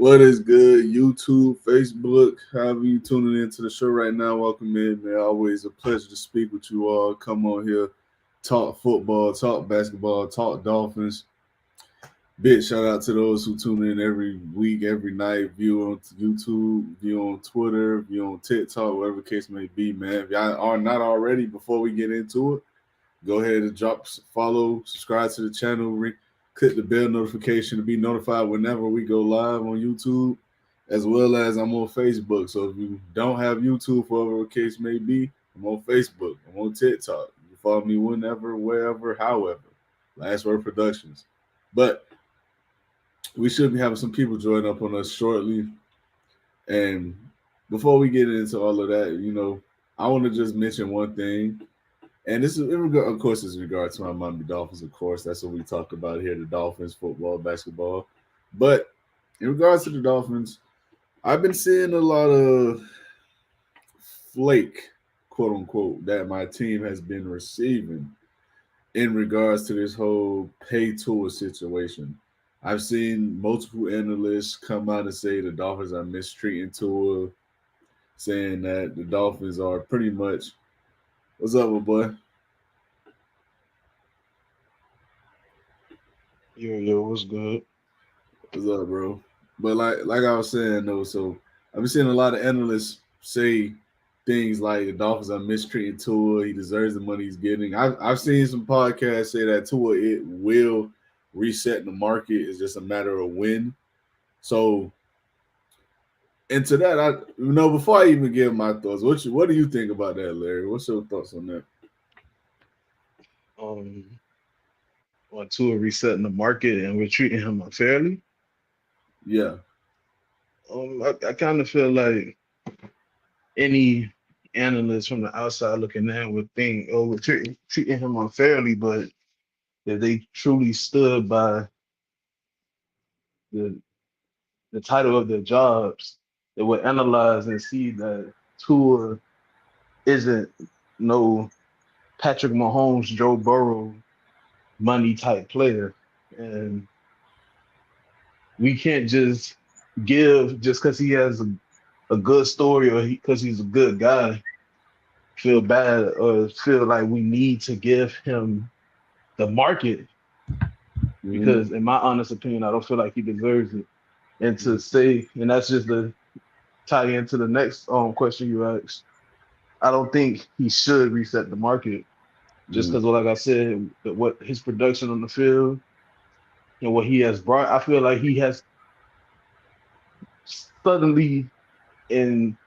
What is good, YouTube, Facebook, however you tuning into the show right now? Welcome in, man. Always a pleasure to speak with you all. Come on here, talk football, talk basketball, talk Dolphins. Big shout out to those who tune in every week, every night, view on YouTube, view on Twitter, view on TikTok, whatever the case may be, man. If y'all are not already, before we get into it, go ahead and follow, subscribe to the channel, click the bell notification to be notified whenever we go live on YouTube, as well as I'm on Facebook. So if you don't have YouTube, for whatever the case may be, I'm on Facebook, I'm on TikTok. You follow me whenever, wherever, however. Last Word Productions. But we should be having some people join up on us shortly. And before we get into all of that, I want to just mention one thing. And this is, of course, is in regard to my Miami Dolphins, of course. That's what we talk about here, the Dolphins, football, basketball. But in regards to the Dolphins, I've been seeing a lot of flake, quote unquote, that my team has been receiving in regards to this whole pay tour situation. I've seen multiple analysts come out and say the Dolphins are mistreating Tua, saying that the Dolphins are pretty much. What's up, my boy? Yo, what's good? What's up, bro? But like I was saying though, so I've been seeing a lot of analysts say things like the Dolphins are mistreating Tua. He deserves the money he's getting. I've seen some podcasts say that Tua it will reset the market. It's just a matter of when. So, and to that, before I even give my thoughts, what do you think about that, Larry? What's your thoughts on that? Um, on Tua resetting the market and we're treating him unfairly. Yeah. I kind of feel like any analyst from the outside looking in would think, oh, we're treating him unfairly, but if they truly stood by the the title of their jobs, they would analyze and see that Tua isn't no Patrick Mahomes, Joe Burrow money type player. And we can't just give just because he has a good story or because he's a good guy, feel bad or feel like we need to give him the market because in my honest opinion, I don't feel like he deserves it. And to say, and that's just the tie into the next question you asked, I don't think he should reset the market just because, like I said, what his production on the field and what he has brought, I feel like he has suddenly in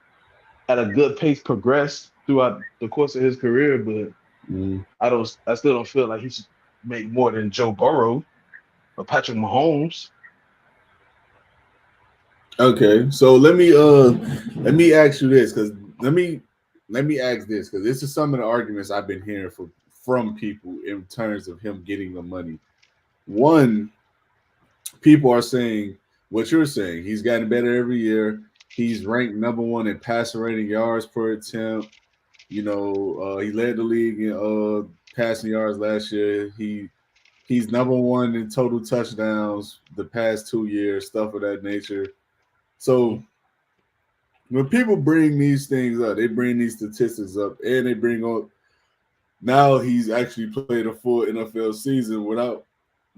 at a good pace progressed throughout the course of his career, but I still don't feel like he should make more than Joe Burrow or Patrick Mahomes. Okay, so let me ask you this because let me ask this because this is some of the arguments I've been hearing from people in terms of him getting the money. One, people are saying what you're saying. He's gotten better every year. He's ranked number one in passer rating, yards per attempt. He led the league in passing yards last year. He's number one in total touchdowns the past 2 years, stuff of that nature. So when people bring these things up, they bring these statistics up, and they bring up now he's actually played a full NFL season without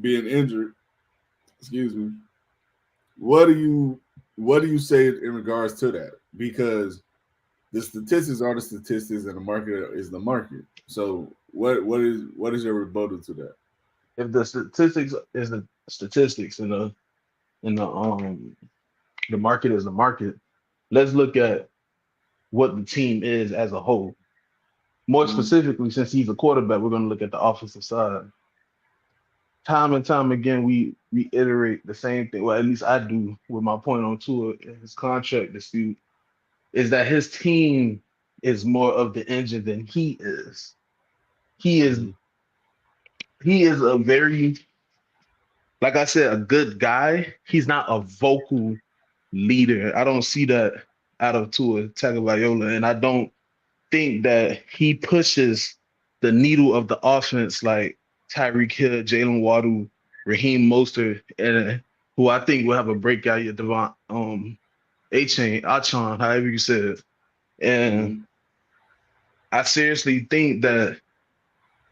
being injured. Excuse me. What do you say in regards to that? Because the statistics are the statistics, and the market is the market. So what is your rebuttal to that? If the statistics is the statistics and the market is the market, let's look at what the team is as a whole. More specifically, since he's a quarterback, we're going to look at the offensive side. Time and time again, we reiterate the same thing. Well, at least I do with my point on Tua and his contract dispute, is that his team is more of the engine than he is. He is a very, like I said, a good guy. He's not a vocal leader. I don't see that out of Tua Tagovailoa, and I don't think that he pushes the needle of the offense like Tyreek Hill, Jalen Waddle, Raheem Mostert, and who I think will have a breakout year, Devon Achon, however you said it. And I seriously think that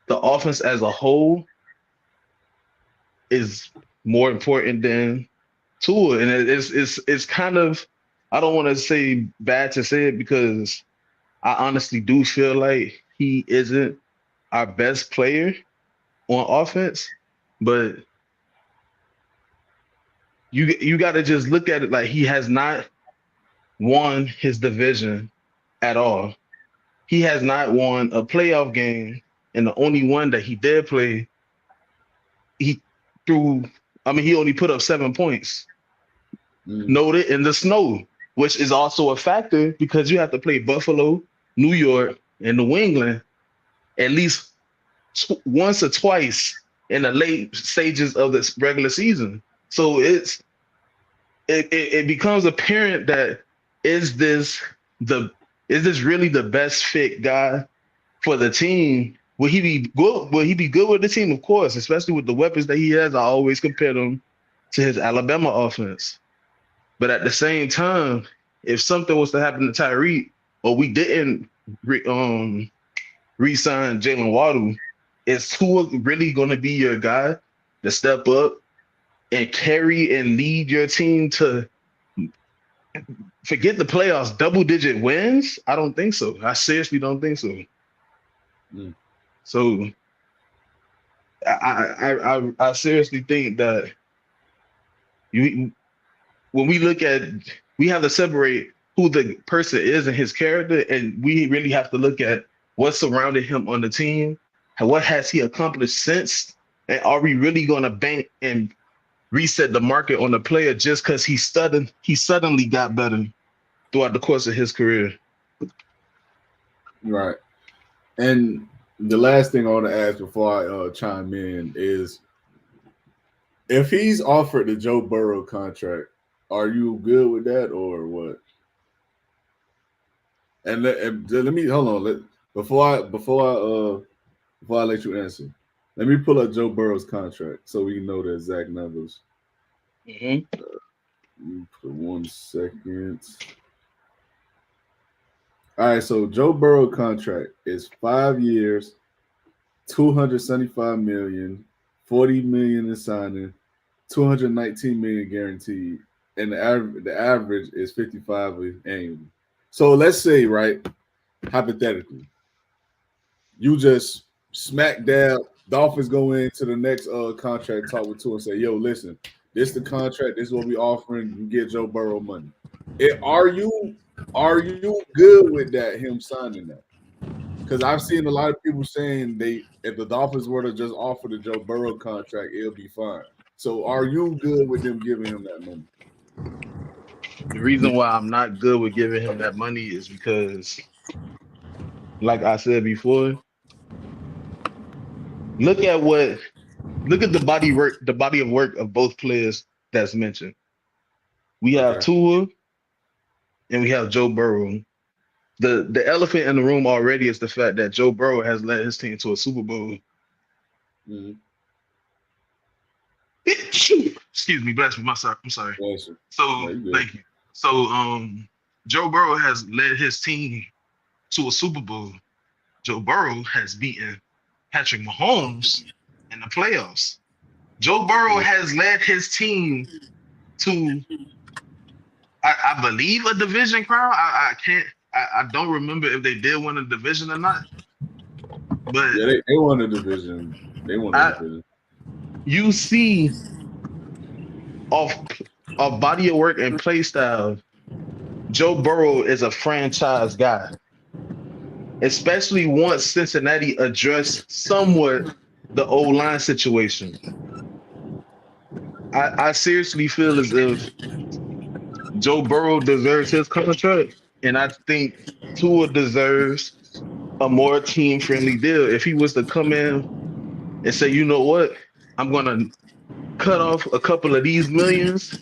the offense as a whole is more important than Tua. And it's kind of, I don't want to say bad to say it because I honestly do feel like he isn't our best player on offense, but you got to just look at it like he has not won his division at all. He has not won a playoff game, and the only one that he did play, he only put up 7 points. Noted in the snow, which is also a factor because you have to play Buffalo, New York, and New England at least once or twice in the late stages of this regular season. So it becomes apparent that is this really the best fit guy for the team? Will he be good? Will he be good with the team? Of course, especially with the weapons that he has. I always compare them to his Alabama offense. But at the same time, if something was to happen to Tyreek, or we didn't re-sign Jalen Waddle, is Tua really going to be your guy to step up and carry and lead your team to forget the playoffs, double-digit wins? I don't think so. I seriously don't think so. So I seriously think that when we look at, we have to separate who the person is and his character, and we really have to look at what surrounded him on the team and what has he accomplished since, and are we really going to bank and reset the market on the player just because he suddenly got better throughout the course of his career? Right. And the last thing I want to ask before I chime in is, if he's offered the Joe Burrow contract, are you good with that or what? And let me hold on. Before I let you answer, let me pull up Joe Burrow's contract so we know the exact numbers. For 1 second. All right, so Joe Burrow contract is 5 years, $275 million, $40 million in signing, $219 million guaranteed, and the average is 55 annually. So let's say, right, hypothetically, you just smack dab, Dolphins go into the next contract talk with Tua and say, yo, listen, this is the contract, this is what we offering, you get Joe Burrow money. Are you good with that, him signing that? Because I've seen a lot of people saying if the Dolphins were to just offer the Joe Burrow contract, it'll be fine. So are you good with them giving him that money? The reason why I'm not good with giving him that money is because, like I said before, look at the body of work of both players that's mentioned. We have Tua and we have Joe Burrow. The elephant in the room already is the fact that Joe Burrow has led his team to a Super Bowl. Excuse me, bless me. I'm sorry. So thank you. So Joe Burrow has led his team to a Super Bowl. Joe Burrow has beaten Patrick Mahomes in the playoffs. Joe Burrow has led his team to, I believe, a division crown. I don't remember if they did win a division or not. But yeah, they won a division. You see, off body of work and play style, Joe Burrow is a franchise guy. Especially once Cincinnati addressed somewhat the O-line situation. I seriously feel as if Joe Burrow deserves his contract, and I think Tua deserves a more team-friendly deal. If he was to come in and say, you know what, I'm going to cut off a couple of these millions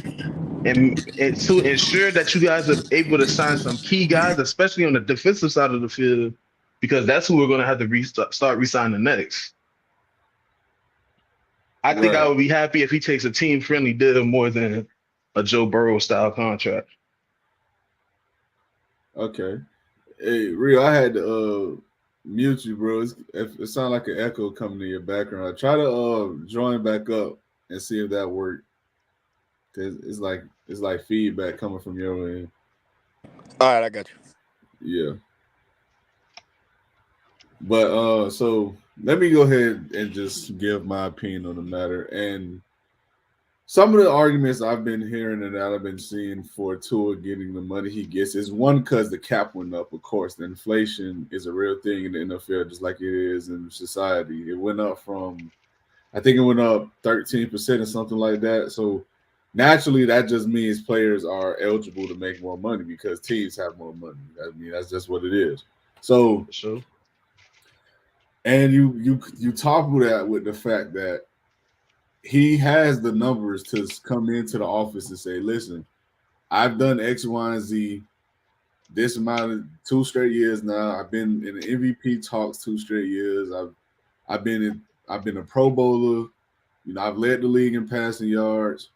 and to ensure that you guys are able to sign some key guys, especially on the defensive side of the field, because that's who we're going to have to start re-signing next. I think I Right. would be happy if he takes a team-friendly deal more than a Joe Burrow style contract. Okay. Hey, Rio, I had to mute you, bro. It sounds like an echo coming in your background. Try to join back up and see if that worked. Cause it's like feedback coming from your end. All right, I got you. Yeah. But so let me go ahead and just give my opinion on the matter. And some of the arguments I've been hearing and that I've been seeing for Tua getting the money he gets is one because the cap went up. Of course, the inflation is a real thing in the NFL, just like it is in society. It went up from, I think it went up 13% or something like that. So naturally, that just means players are eligible to make more money because teams have more money. I mean, that's just what it is. So, For sure. and you topple that with the fact that he has the numbers to come into the office and say, listen, I've done X, Y, and Z this amount of 2 straight years now. I've been in the MVP talks 2 straight years. I've been a Pro Bowler. You know, I've led the league in passing yards.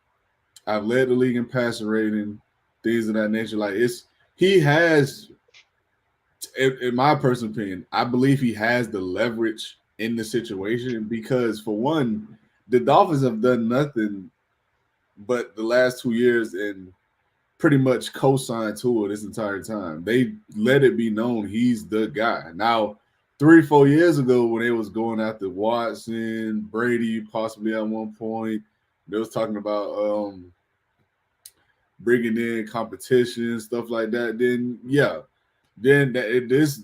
I've led the league in passing rating, things of that nature. Like he has, in my personal opinion, I believe he has the leverage in the situation because for one, the Dolphins have done nothing but the last 2 years and pretty much co-signed Tua this entire time. They let it be known he's the guy. Now, 3-4 years ago, when they was going after Watson, Brady, possibly at one point, they was talking about bringing in competition, stuff like that. Then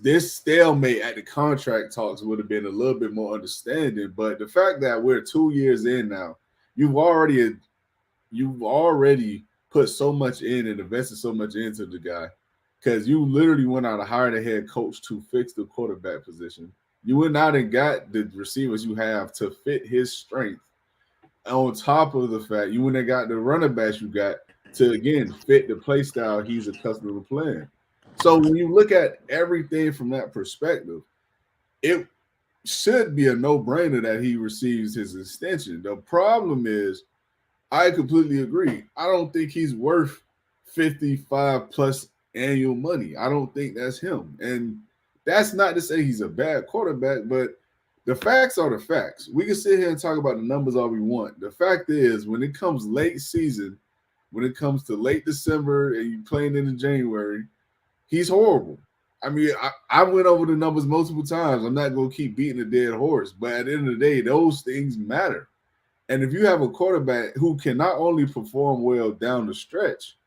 this stalemate at the contract talks would have been a little bit more understanding. But the fact that we're 2 years in now, you've already put so much in and invested so much into the guy because you literally went out and hired a head coach to fix the quarterback position. You went out and got the receivers you have to fit his strength. On top of the fact you went and got the running backs you got to again fit the play style he's accustomed to playing. So when you look at everything from that perspective, it should be a no-brainer that he receives his extension. The problem is I completely agree. I don't think he's worth 55 plus annual money. I don't think that's him. And that's not to say he's a bad quarterback, but the facts are the facts. We can sit here and talk about the numbers all we want. The fact is, when it comes late season, when it comes to late December and you playing into January, he's horrible. I mean, I went over the numbers multiple times. I'm not going to keep beating a dead horse, but at the end of the day, those things matter. And if you have a quarterback who can not only perform well down the stretch,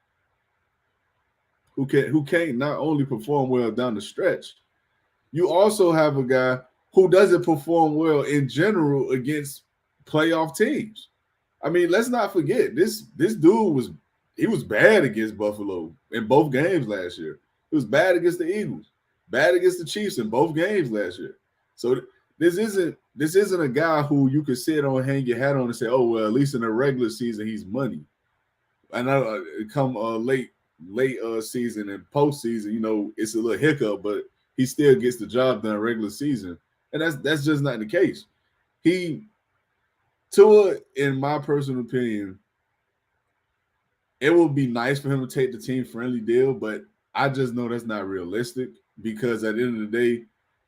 who can't not only perform well down the stretch, you also have a guy who doesn't perform well in general against playoff teams. I mean, let's not forget this dude was bad against Buffalo in both games last year. He was bad against the Eagles, bad against the Chiefs in both games last year. So this isn't a guy who you could sit on, hang your hat on, and say, "Oh well, at least in the regular season he's money." And come late season and postseason, you know, it's a little hiccup, but he still gets the job done regular season, and that's just not the case. Tua, in my personal opinion, it would be nice for him to take the team friendly deal, but I just know that's not realistic because at the end of the day,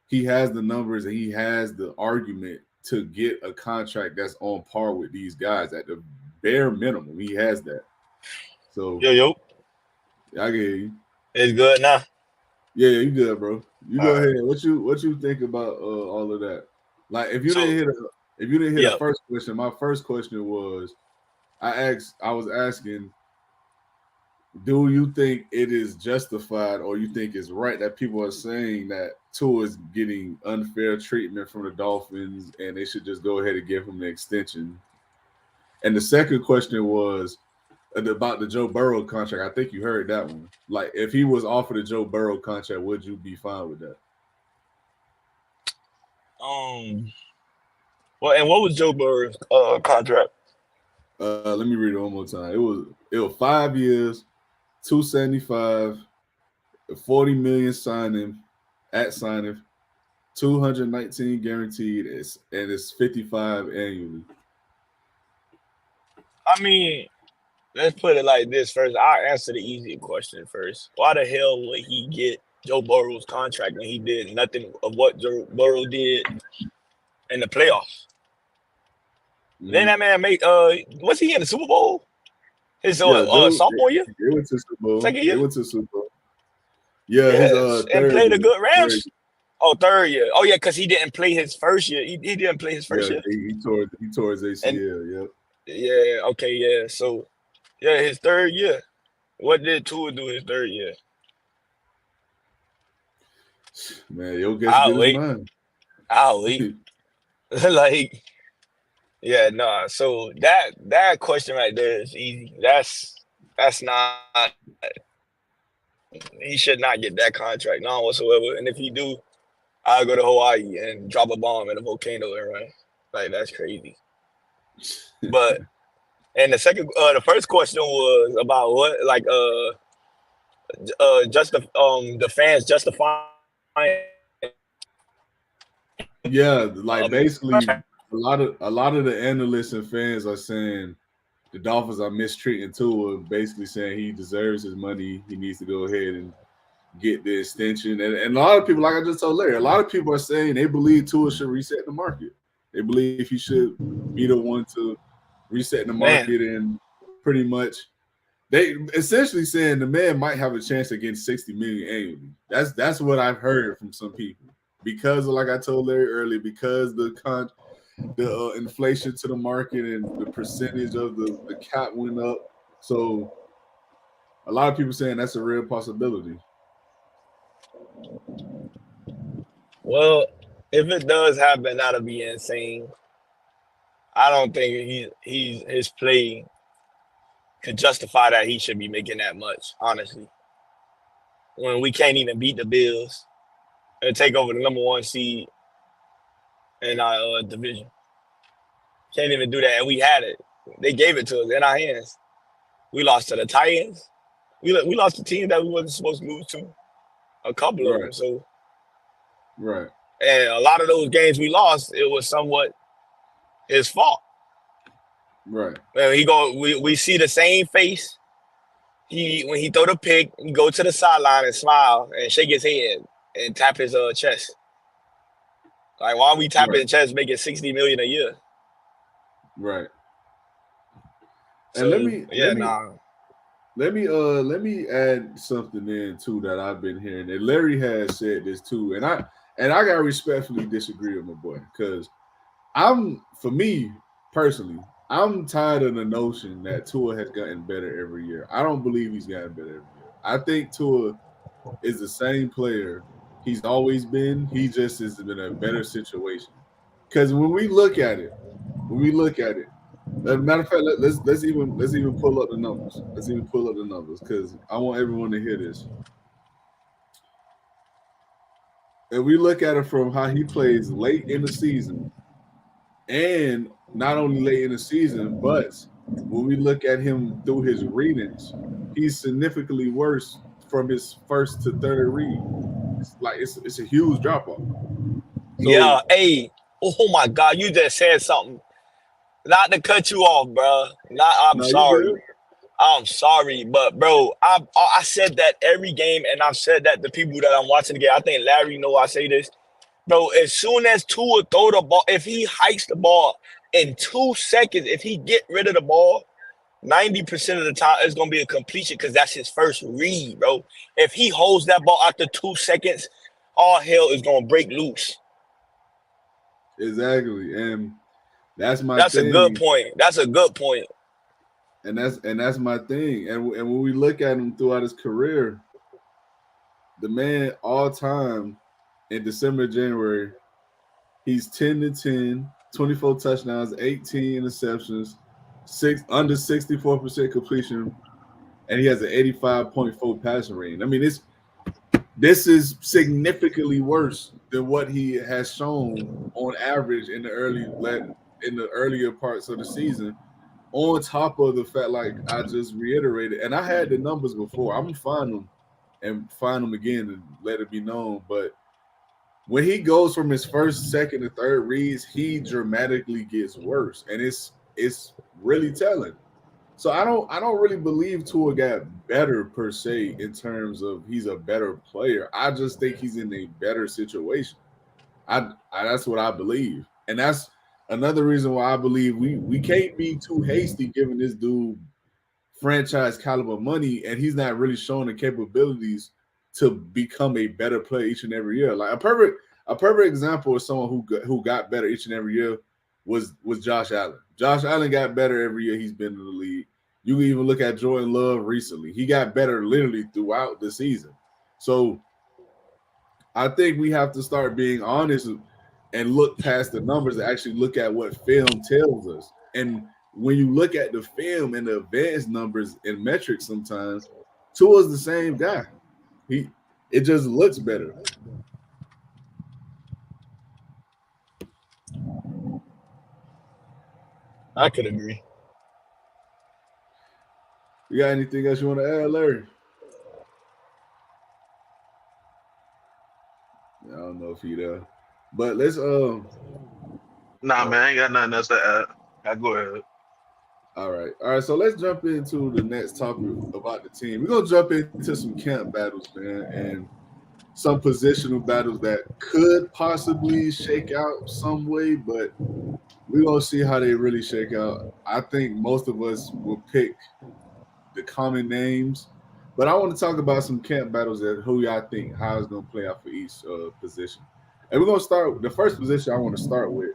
he has the numbers and he has the argument to get a contract that's on par with these guys at the bare minimum. He has that. So Yo, I get you. it's good now. Yeah, you good, bro. You All go right. ahead. What you think about all of that? Like if you So, didn't hear yeah. the first question, my first question was I was asking, do you think it is justified or you think it's right that people are saying that Tua is getting unfair treatment from the Dolphins and they should just go ahead and give him the extension? And the second question was about the Joe Burrow contract. I think you heard that one. Like, if he was offered a Joe Burrow contract, would you be fine with that? Well, and what was Joe Burrow's contract? Let me read it one more time. It was 5 years, 275, 40 million signing at signing, 219 guaranteed, and it's 55 annually. I mean, let's put it like this first. I'll answer the easier question first. Why the hell would he get Joe Burrow's contract when he did nothing of what Joe Burrow did in the playoffs? Then that man made was he in the Super Bowl? His Yeah, Joe. sophomore year, They went to Super Bowl. second They year, went to Super Bowl. Yeah, his yes, and third played a year. good Rams. Oh, third year. Oh yeah, because he didn't play his first year. He didn't play his first Yeah, year. he tore his And ACL. Yep. yeah, okay, yeah. So yeah, his third year. What did Tua do his third year? Man, you'll get I'll his wait. mind. I'll wait. Like, yeah, nah. So that question right there is easy. That's not. He should not get that contract, none whatsoever. And if he do, I'll go to Hawaii and drop a bomb in a volcano and run. Like that's crazy. But and the first question was about what, like, just the fans justifying. Yeah, like basically contract. a lot of the analysts and fans are saying the Dolphins are mistreating Tua, basically saying he deserves his money. He needs to go ahead and get the extension. And a lot of people, like I just told Larry, a lot of people are saying they believe Tua should reset the market. They believe he should be the one to reset the market, and pretty much they essentially saying the man might have a chance to get 60 million annually. That's what I've heard from some people. Because of, like I told Larry earlier, because the inflation to the market and the percentage of the cap went up. So a lot of people saying that's a real possibility. Well, if it does happen, that'll be insane. I don't think his play could justify that he should be making that much, honestly. When we can't even beat the Bills and take over the number 1 seed in our division. Can't even do that. And we had it. They gave it to us in our hands. We lost to the Titans. We lost to teams that we wasn't supposed to lose to. A couple of them. So, right. And a lot of those games we lost, it was somewhat his fault. Right. We see the same face. When he throw the pick, he go to the sideline and smile and shake his head and tap his chest. Like, why are we tapping his chest, making $60 million a year? Right. So, and let me add something in too that I've been hearing. And Larry has said this too, and I gotta respectfully disagree with my boy, because for me personally, I'm tired of the notion that Tua has gotten better every year. I don't believe he's gotten better every year. I think Tua is the same player he's always been. He just is in a better situation. Because when we look at it, matter of fact, let's even pull up the numbers. Let's even pull up the numbers, because I want everyone to hear this. And we look at it from how he plays late in the season, and not only late in the season, but when we look at him through his readings, he's significantly worse from his first to third read. It's a huge drop off. So, yeah, hey, oh my God, you just said something. Not to cut you off, bro. I'm sorry. I'm sorry, but bro, I said that every game, and I've said that to people that I'm watching the game. I think Larry know I say this. Bro, as soon as Tua throw the ball, if he hikes the ball in 2 seconds, if he get rid of the ball, 90% of the time it's gonna be a completion, because that's his first read, bro. If he holds that ball after 2 seconds, all hell is gonna break loose. Exactly, and that's thing. A good point. That's a good point. And that's my thing. And when we look at him throughout his career, the man all time in December, January, he's 10-10, 24 touchdowns, 18 interceptions, under 64% completion, and he has an 85.4 passing rating. I mean, this is significantly worse than what he has shown on average in the earlier parts of the season. On top of the fact, like I just reiterated, and I had the numbers before, I'm gonna find them again and let it be known. But when he goes from his first, second, and third reads, he dramatically gets worse, and it's really telling. So I don't really believe Tua got better per se in terms of he's a better player. I just think he's in a better situation. I that's what I believe, and that's another reason why I believe we can't be too hasty giving this dude franchise caliber money, and he's not really showing the capabilities to become a better player each and every year. Like a perfect example of someone who got better each and every year was Josh Allen. Josh Allen got better every year he's been in the league. You can even look at Jordan Love recently. He got better literally throughout the season. So I think we have to start being honest and look past the numbers and actually look at what film tells us. And when you look at the film and the advanced numbers and metrics, sometimes Tua's the same guy. It just looks better. I could agree. You got anything else you want to add, Larry? I don't know if he there. But let's Nah, man, I ain't got nothing else to add. Go ahead. All right. So let's jump into the next topic about the team. We're gonna jump into some camp battles, man, and some positional battles that could possibly shake out some way, but we're gonna see how they really shake out. I think most of us will pick the common names, but I want to talk about some camp battles that who y'all think how it's gonna play out for each position. And we're gonna start the first position I want to start with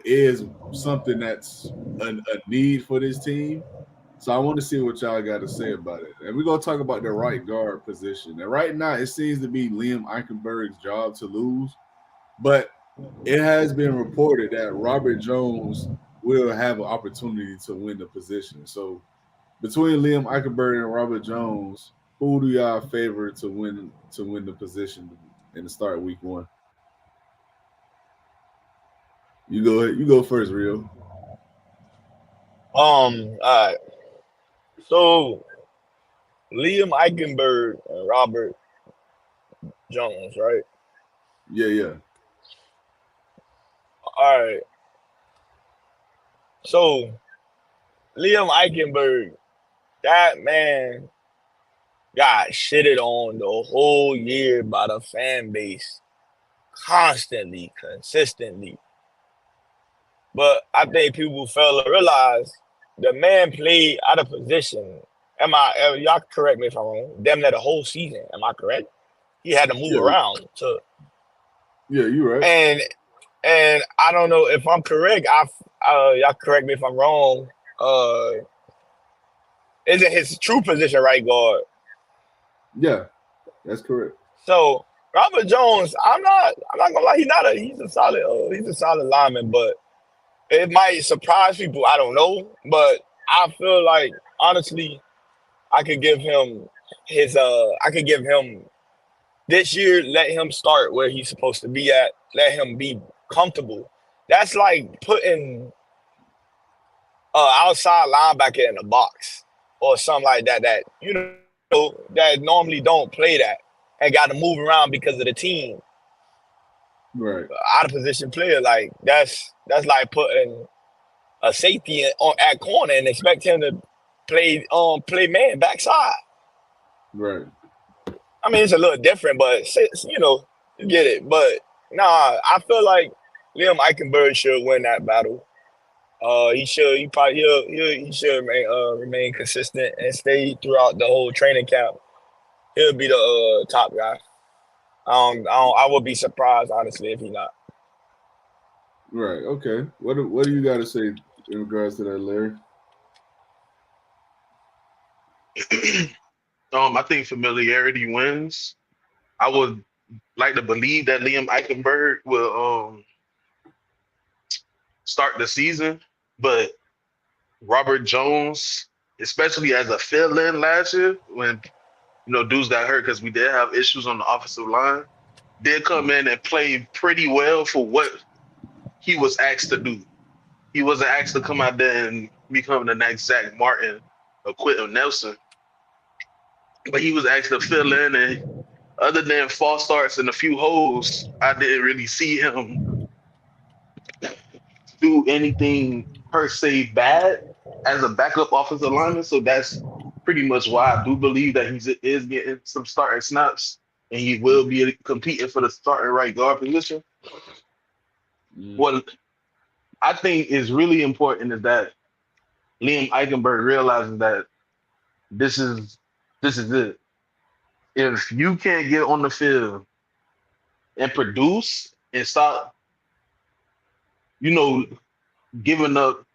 is something that's a need for this team. So I want to see what y'all got to say about it. And we're going to talk about the right guard position. And right now, it seems to be Liam Eichenberg's job to lose. But it has been reported that Robert Jones will have an opportunity to win the position. So between Liam Eichenberg and Robert Jones, who do y'all favor to win the position and to start week one? You go ahead. You go first, Rio. All right. So Liam Eichenberg and Robert Jones, right? Yeah. All right. So Liam Eichenberg, that man got shitted on the whole year by the fan base constantly, consistently. But I think people fail to realize the man played out of position. Y'all correct me if I'm wrong. Damn near the whole season. Am I correct? He had to move around. Yeah, you're right. And I don't know if I'm correct. Y'all correct me if I'm wrong. Isn't his true position right guard? Yeah, that's correct. So Robert Jones, I'm not gonna lie, he's a solid lineman, but it might surprise people. I don't know, but I feel like honestly, I could give him this year. Let him start where he's supposed to be at. Let him be comfortable. That's like putting outside linebacker in a box or something like that. That that normally don't play that and got to move around because of the team. Right. Out of position player, like that's like putting a safety at corner and expect him to play man backside. Right. I mean, it's a little different, but you get it. But nah, I feel like Liam Eichenberg should win that battle. He should remain consistent and stay throughout the whole training camp. He'll be the top guy. I would be surprised, honestly, if he not. Right. Okay. What do you got to say in regards to that, Larry? I think familiarity wins. I would like to believe that Liam Eichenberg will start the season, but Robert Jones, especially as a fill-in last year when dudes got hurt because we did have issues on the offensive line, did come in and play pretty well for what he was asked to do. He wasn't asked to come out there and become the next Zach Martin or Quentin Nelson, but he was asked to fill in, and other than false starts and a few holes, I didn't really see him do anything per se bad. as a backup offensive lineman. So that's pretty much why I do believe that he is getting some starting snaps and he will be competing for the starting right guard position. What I think is really important is that Liam Eichenberg realizes that this is it. If you can't get on the field and produce and stop, giving up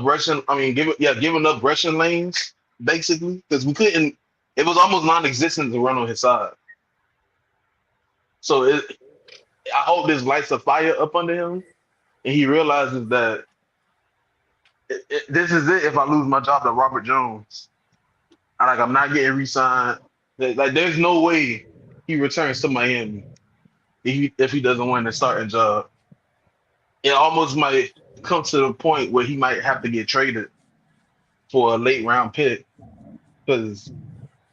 rushing. I mean, giving up rushing lanes basically because we couldn't. It was almost non-existent to run on his side. So I hope this lights a fire up under him, and he realizes that this is it. If I lose my job to Robert Jones, I'm not getting re-signed. Like, there's no way he returns to Miami if he doesn't win the starting job. It almost might come to the point where he might have to get traded for a late round pick because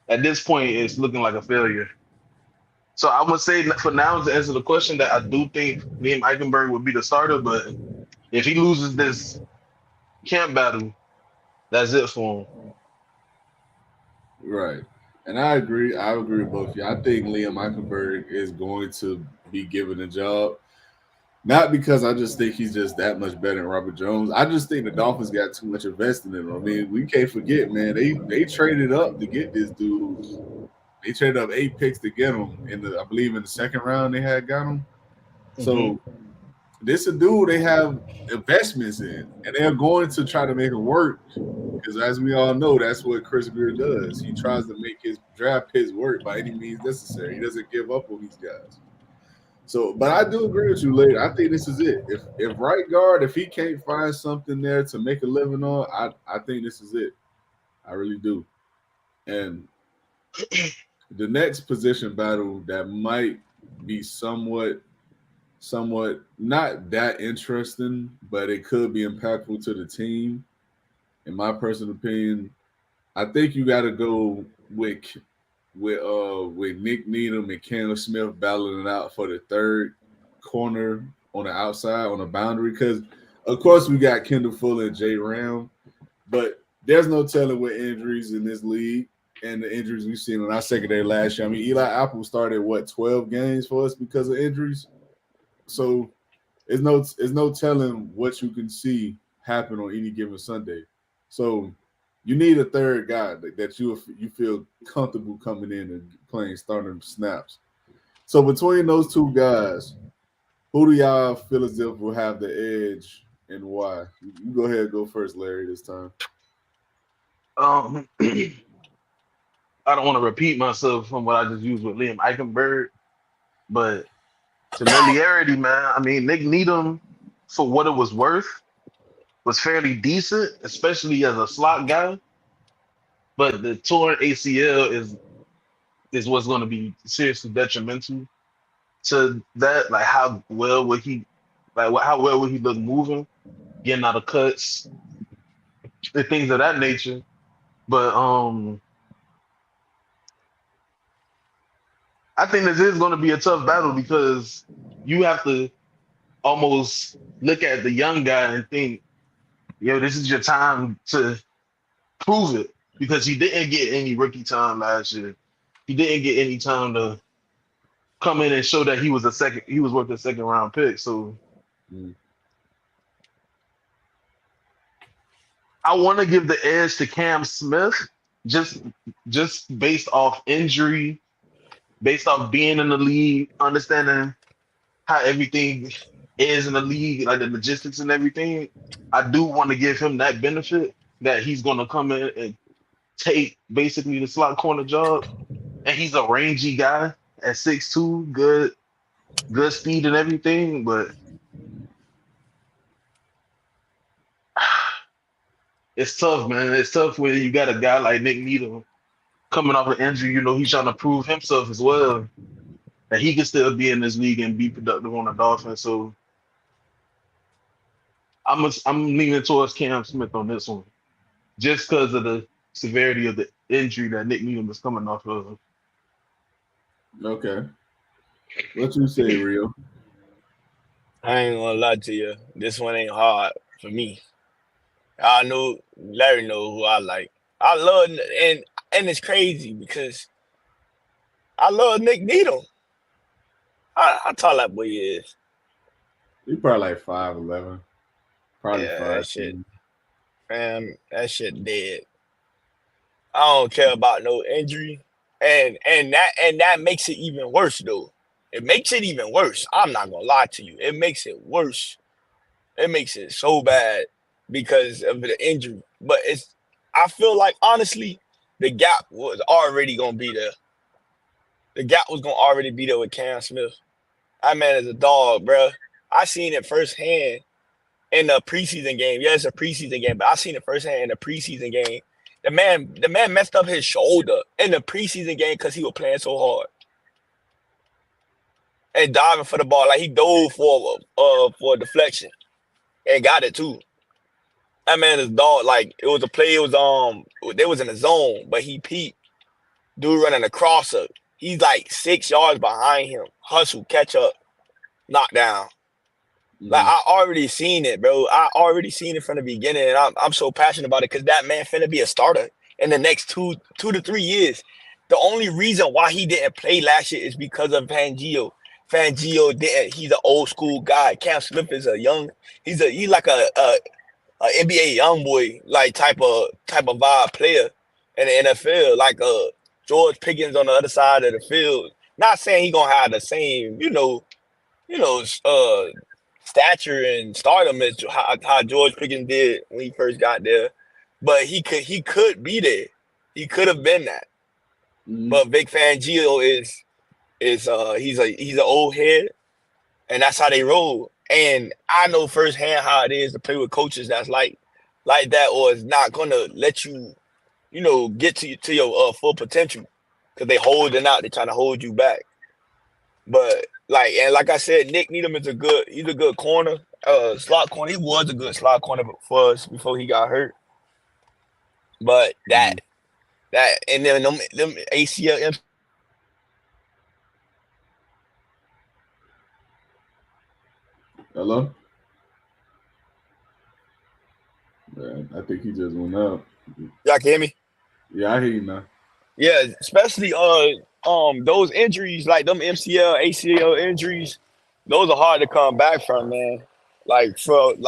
at this point it's looking like a failure. So I would say for now to answer the question that I do think Liam Eichenberg would be the starter, but if he loses this camp battle, that's it for him. Right. And I agree. I agree with both of you. I think Liam Eichenberg is going to be given a job. Not because I just think he's just that much better than Robert Jones. I just think the Dolphins got too much invested in him. I mean, we can't forget, man, they traded up to get this dude. They traded up 8 picks to get him. I believe in the second round they had got him. So this is a dude they have investments in, and they're going to try to make it work. Because as we all know, that's what Chris Grier does. He tries to make his draft picks work by any means necessary. He doesn't give up on these guys. So, but I do agree with you, Lady. I think this is it. If right guard, if he can't find something there to make a living on, I think this is it. I really do. And the next position battle that might be somewhat not that interesting, but it could be impactful to the team. In my personal opinion, I think you got to go with Nick Needham and Chandler Smith battling it out for the third corner on the outside on the boundary. Because of course we got Kendall Fuller and Jay Ram, but there's no telling what injuries in this league and the injuries we've seen in our secondary last year. I mean, Eli Apple started 12 games for us because of injuries. So it's no telling what you can see happen on any given Sunday. So you need a third guy that you feel comfortable coming in and playing starting snaps. So between those two guys, who do y'all feel as if will have the edge and why? You go ahead and go first, Larry, this time. I don't want to repeat myself from what I just used with Liam Eichenberg, but familiarity, man. I mean, Nick Needham, for what it was worth, was fairly decent, especially as a slot guy. But the torn ACL is what's going to be seriously detrimental to that. Like, how well would he look moving, getting out of cuts, and things of that nature. But I think this is going to be a tough battle because you have to almost look at the young guy and think, this is your time to prove it, because he didn't get any rookie time last year. He didn't get any time to come in and show that he was worth a second round pick. So I want to give the edge to Cam Smith just based off injury, based off being in the league, understanding how everything is in the league, like the logistics and everything. I do want to give him that benefit that he's going to come in and take basically the slot corner job. And he's a rangy guy at 6'2", good speed and everything, but it's tough, man. It's tough when you got a guy like Nick Needham coming off an injury. He's trying to prove himself as well, that he can still be in this league and be productive on the Dolphins. So I'm leaning towards Cam Smith on this one, just because of the severity of the injury that Nick Needham is coming off of. Okay. What you say, Rio? I ain't gonna lie to you. This one ain't hard for me. I know Larry know who I like. I love and it's crazy because I love Nick Needham. How tall that boy is. He probably like 5'11", probably Yeah, that shit, 5'10". man, that shit dead. I don't care about no injury. And that makes it even worse though. It makes it even worse. I'm not gonna lie to you. It makes it worse. It makes it so bad because of the injury. But I feel like honestly, the gap was already gonna be there. The gap was gonna already be there with Cam Smith. That man is a dog, bro. I seen it firsthand in the preseason game. Yeah, it's a preseason game, but I seen it firsthand in the preseason game. The man messed up his shoulder in the preseason game because he was playing so hard and diving for the ball. Like he dove for a deflection and got it too. That man is dog. Like it was a play. It was they was in the zone, but he peeped. Dude running a crosser. He's like 6 yards behind him. Hustle, catch up, knock down. Like I already seen it, bro. I already seen it from the beginning, and I'm so passionate about it because that man finna be a starter in the next 2 to 3 years. The only reason why he didn't play last year is because of Fangio. Fangio didn't. He's an old school guy. Cam Smith is he's like a NBA young boy like type of vibe player in the NFL, like George Pickens on the other side of the field. Not saying he gonna have the same, stature and stardom as how George Pickens did when he first got there, but he could be there. He could have been that. But Vic Fangio is he's an old head, and that's how they roll. And I know firsthand how it is to play with coaches that's like that, or is not gonna let you, get to your full potential because they holding out. They trying to hold you back. But like I said, Nick Needham is he's a good corner, slot corner. He was a good slot corner for us before he got hurt. But that and then them ACL. Hello? Man, I think he just went out. Y'all can hear me? Yeah, I hear you now. Yeah, especially those injuries like them MCL, ACL injuries, those are hard to come back from, man. Like from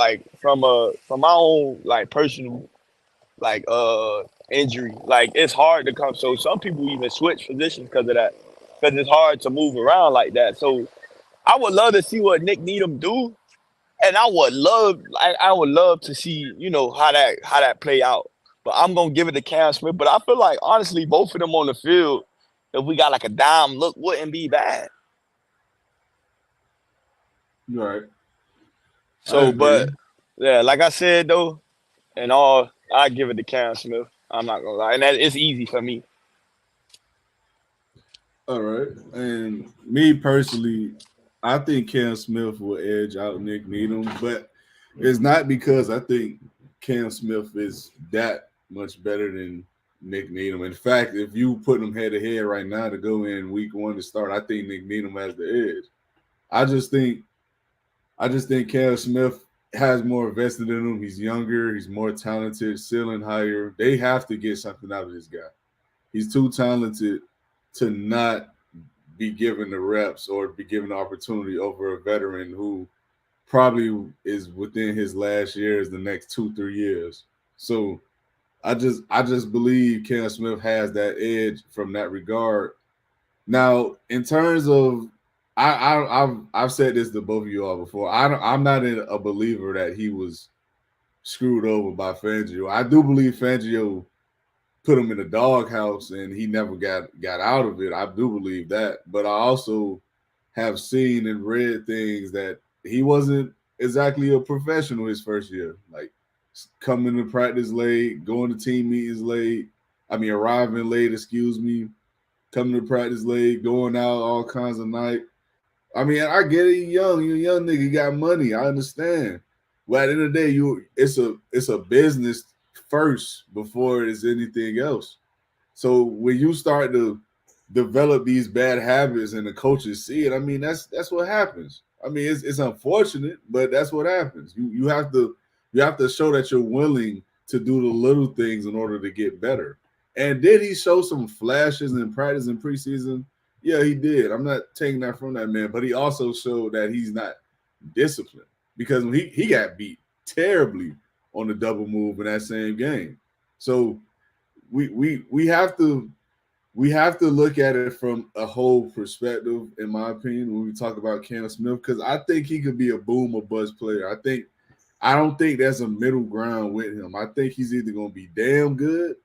my own like personal like injury, like it's hard to come. So some people even switch positions because of that, because it's hard to move around like that. So I would love to see what Nick Needham do, and I would love to see how that play out. But I'm gonna give it to Cam Smith. But I feel like honestly, both of them on the field, if we got like a dime look, wouldn't be bad. You're right. So, but yeah, like I said though, and all, I give it to Cam Smith. I'm not gonna lie, and it's easy for me. All right, and me personally, I think Cam Smith will edge out Nick Needham, but it's not because I think Cam Smith is that much better than Nick Needham. In fact, if you put them head to head right now to go in week one to start, I think Nick Needham has the edge. I just think Cam Smith has more vested in him. He's younger, he's more talented, ceiling higher. They have to get something out of this guy. He's too talented to not be given the reps or be given the opportunity over a veteran who probably is within his last years, the next 2-3 years. So I just believe Cam Smith has that edge from that regard. Now, in terms of, I've said this to both of you all before. I'm not a believer that he was screwed over by Fangio. I do believe Fangio put him in the doghouse and he never got out of it. I do believe that, but I also have seen and read things that he wasn't exactly a professional his first year. Like coming to practice late, going to team meetings late. Arriving late. Coming to practice late, going out all kinds of night. I get it. You're a young nigga. You got money. I understand. But at the end of the day, it's a business first before it's anything else. So when you start to develop these bad habits and the coaches see it, that's what happens. It's unfortunate, but that's what happens. You have to You have to show that you're willing to do the little things in order to get better. And did he show some flashes in practice and preseason? Yeah, he did. I'm not taking that from that man, but he also showed that he's not disciplined because when he got beat terribly on the double move in that same game. So we have to look at it from a whole perspective, in my opinion, when we talk about Cam Smith, because I think he could be a boom or bust player. I don't think there's a middle ground with him. I think he's either going to be damn good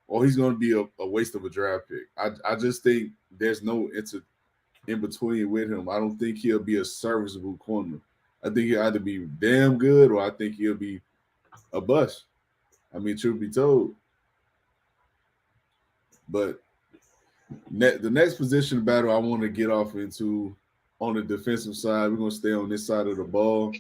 or he's going to be a waste of a draft pick. I just think there's no in between with him. I don't think he'll be a serviceable corner. I think he'll either be damn good or I think he'll be a bust. I mean, truth be told. But the next position battle I want to get off into on the defensive side, we're going to stay on this side of the ball.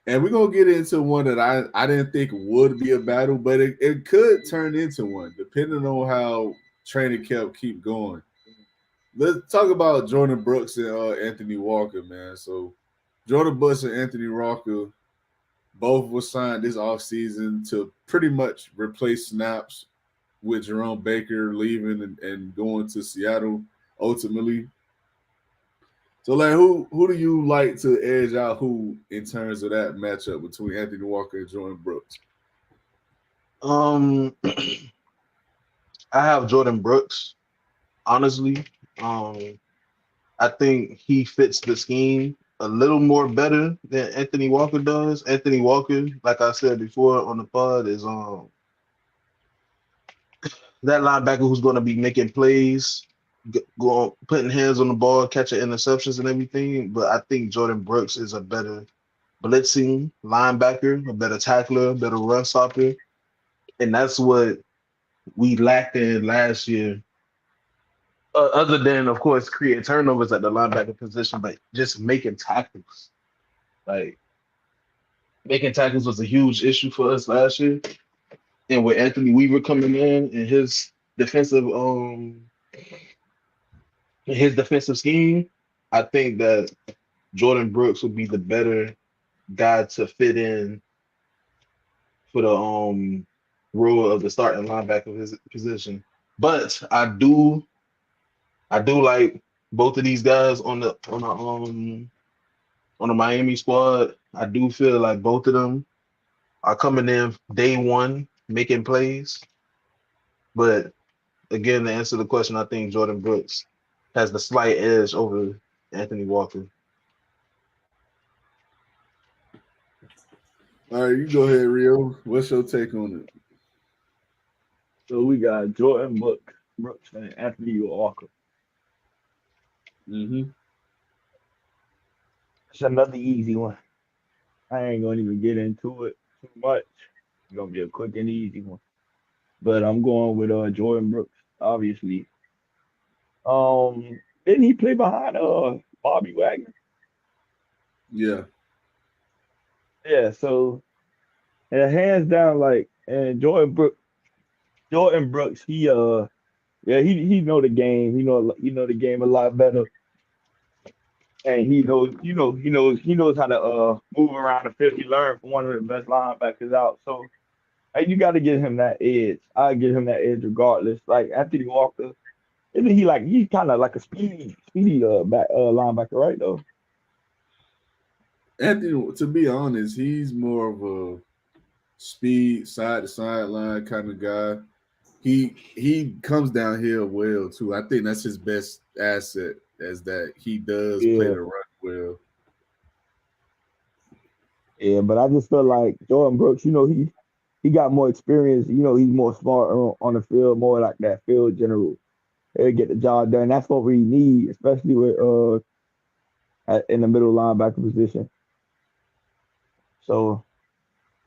And we're going to get into one that I didn't think would be a battle, but it could turn into one, depending on how training camp keep going. Let's talk about Jordan Brooks and Anthony Walker, man. So Jordan Brooks and Anthony Walker both were signed this offseason to pretty much replace snaps with Jerome Baker leaving and going to Seattle ultimately. So, like, who do you like to edge out who in terms of that matchup between Anthony Walker and Jordan Brooks? I have Jordan Brooks, honestly. I think he fits the scheme a little more better than Anthony Walker does. Anthony Walker, like I said before on the pod, is that linebacker who's going to be making plays, putting hands on the ball, catching interceptions and everything. But I think Jordan Brooks is a better blitzing linebacker, a better tackler, a better run stopper. And that's what we lacked in last year. Other than, of course, creating turnovers at the linebacker position, but just making tackles. Like, making tackles was a huge issue for us last year. And with Anthony Weaver coming in and his defensive scheme, I think that Jordan Brooks would be the better guy to fit in for the role of the starting linebacker position. But I do like both of these guys on the Miami squad. I do feel like both of them are coming in day one making plays. But again, to answer the question, I think Jordan Brooks has the slight edge over Anthony Walker. All right, you go ahead, Rio. What's your take on it? So we got Jordan Brooks and Anthony Walker. Mm-hmm. It's another easy one. I ain't gonna even get into it too much. It's gonna be a quick and easy one. But I'm going with Jordan Brooks, obviously. Didn't he play behind Bobby Wagner? Yeah. Yeah, so hands down, like, and Jordan Brooks, he know the game. He know the game a lot better. And he knows how to move around the field. He learned from one of the best linebackers out. So you got to give him that edge. I give him that edge regardless. Like Anthony Walker, isn't he he's kind of like a speedy linebacker, right though? Anthony, to be honest, he's more of a speed side to sideline kind of guy. He comes downhill well too. I think that's his best asset, as that he does play the run well. Yeah, but I just feel like Jordan Brooks, he got more experience. He's more smart on the field, more like that field general. He'll get the job done. That's what we need, especially with in the middle linebacker position. So,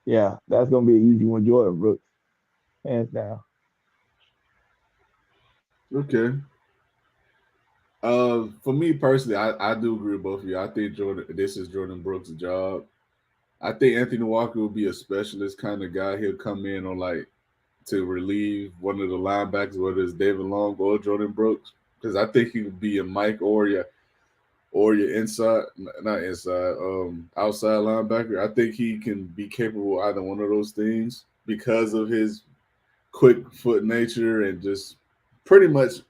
yeah, that's gonna be an easy one, Jordan Brooks, hands down. Okay. For me personally, I do agree with both of you. I think this is Jordan Brooks' job. I think Anthony Walker will be a specialist kind of guy. He'll come in on to relieve one of the linebackers, whether it's David Long or Jordan Brooks, because I think he would be a Mike Oria. or your inside, not inside, outside linebacker. I think he can be capable of either one of those things because of his quick foot nature and just pretty much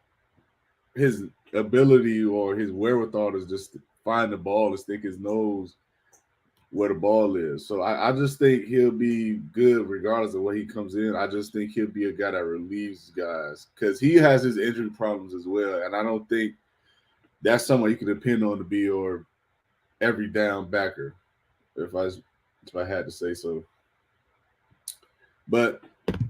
his ability or his wherewithal is just to find the ball and stick his nose where the ball is. So I just think he'll be good regardless of where he comes in. I just think he'll be a guy that relieves guys because he has his injury problems as well. And I don't think that's someone you can depend on to be your every down backer, if I had to say so. But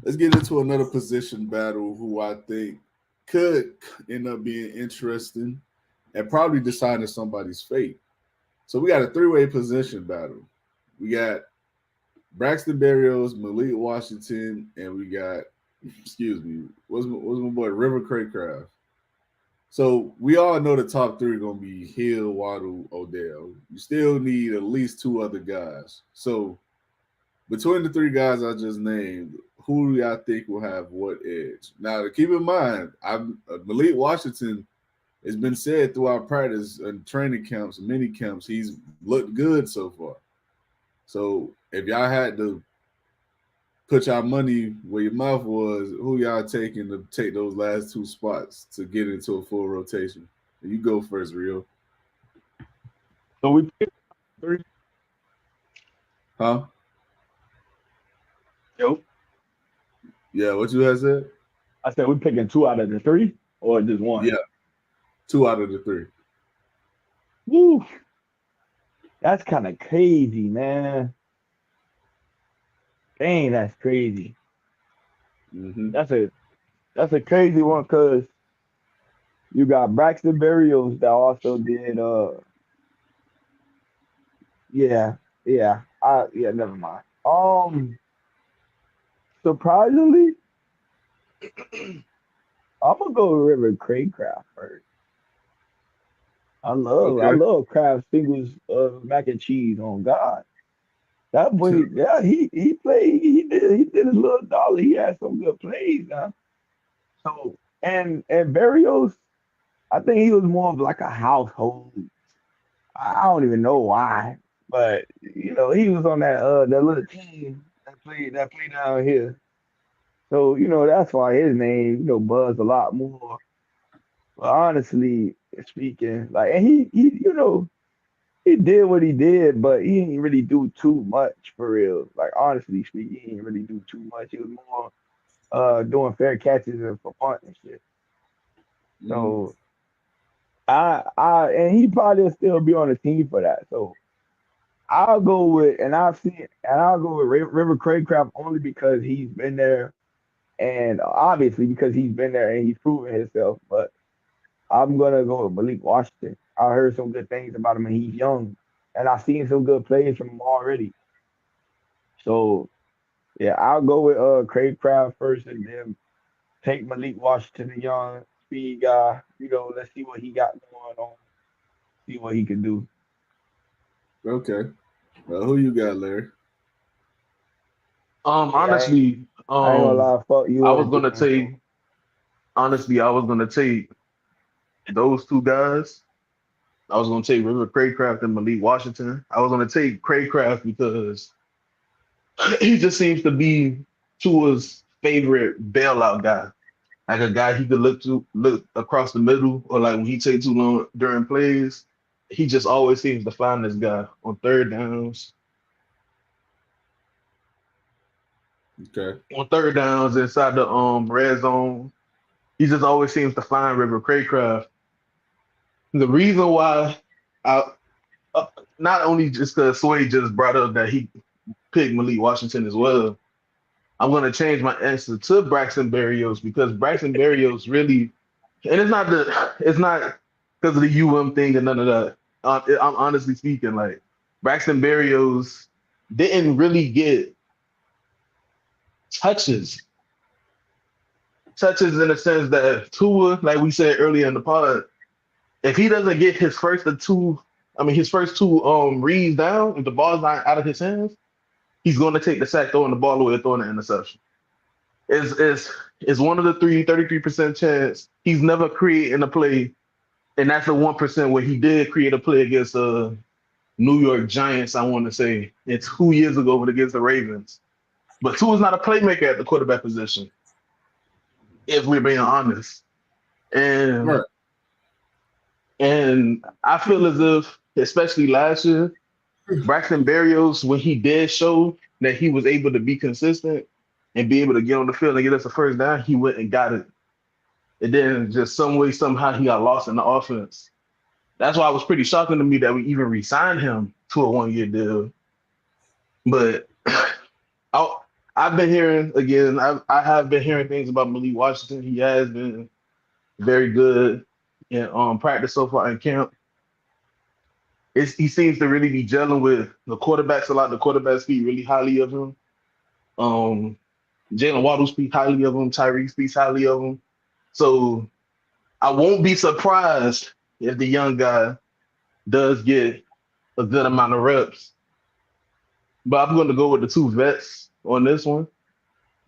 let's get into another position battle who I think could end up being interesting and probably deciding somebody's fate. So we got a three-way position battle. We got Braxton Berrios, Malik Washington, and we got, what's my boy, River Craycraft. So we all know the top three are going to be Hill, Waddle, Odell. You still need at least two other guys. So between the three guys I just named, who do y'all think will have what edge? Now, to keep in mind, Malik Washington, it's been said throughout practice and training camps, mini camps, he's looked good so far. So if y'all had to put y'all money where your mouth was, who y'all taking to take those last two spots to get into a full rotation? You go first, Rio. So we picked three. Huh? Yo, Yeah, what you had said? I said we're picking two out of the three or just one? Yeah, two out of the three. Woo. That's kind of crazy, man. Dang, that's crazy. Mm-hmm. That's a crazy one because you got Braxton Berrios that also did never mind. Surprisingly, I'm gonna go with River Craycraft first. I Okay. love Kraft singles mac and cheese on God. That boy, yeah, he played, he did his little dollar. He had some good plays now. So and Barrios, I think he was more of like a household. I don't even know why, but he was on that little team that played down here. So that's why his name buzzed a lot more. But honestly speaking, like, and he did what he did, but he didn't really do too much for real. Like, honestly speaking, he didn't really do too much. He was more doing fair catches and for punt and shit. So and he probably will still be on the team for that. So I'll go with River Craycraft only because he's been there, and obviously because he's been there and he's proven himself. But I'm gonna go with Malik Washington. I heard some good things about him, and he's young, and I've seen some good plays from him already. So yeah, I'll go with Craycraft first, and then take Malik Washington, the young speed guy. Let's see what he got going on, see what he can do. Okay. Well, who you got, Larry? Honestly, I ain't gonna lie, fuck you. I was gonna take. Honestly, I was gonna take those two guys. I was gonna take River Craycraft and Malik Washington. I was gonna take Craycraft because he just seems to be Tua's favorite bailout guy. Like a guy he could look across the middle, or like when he takes too long during plays, he just always seems to find this guy on third downs. Okay. On third downs inside the red zone, he just always seems to find River Craycraft. The reason why I not only just because Sway just brought up that he picked Malik Washington as well, I'm going to change my answer to Braxton Berrios because Braxton Berrios really, and it's not because of the UM thing and none of that. I'm honestly speaking, like Braxton Berrios didn't really get touches in the sense that Tua, like we said earlier in the pod, if he doesn't get his first two reads down, if the ball's not out of his hands, he's going to take the sack, throwing the ball away, or throwing an interception. It's one of the 33% chance he's never creating a play And that's the 1% where he did create a play against New York Giants, I want to say. It's 2 years ago against the Ravens. But Tua's not a playmaker at the quarterback position, if we're being honest. And Right. and I feel as if, especially last year, Braxton Berrios, when he did show that he was able to be consistent and be able to get on the field and get us a first down, he went and got it. And then just some way, somehow he got lost in the offense. That's why it was pretty shocking to me that we even re-signed him to a 1-year deal. But I've been hearing, again, I have been hearing things about Malik Washington. He has been very good in practice so far in camp. He seems to really be gelling with the quarterbacks a lot. The quarterbacks speak really highly of him. Jalen Waddle speaks highly of him. Tyreek speaks highly of him. So I won't be surprised if the young guy does get a good amount of reps. But I'm going to go with the two vets on this one.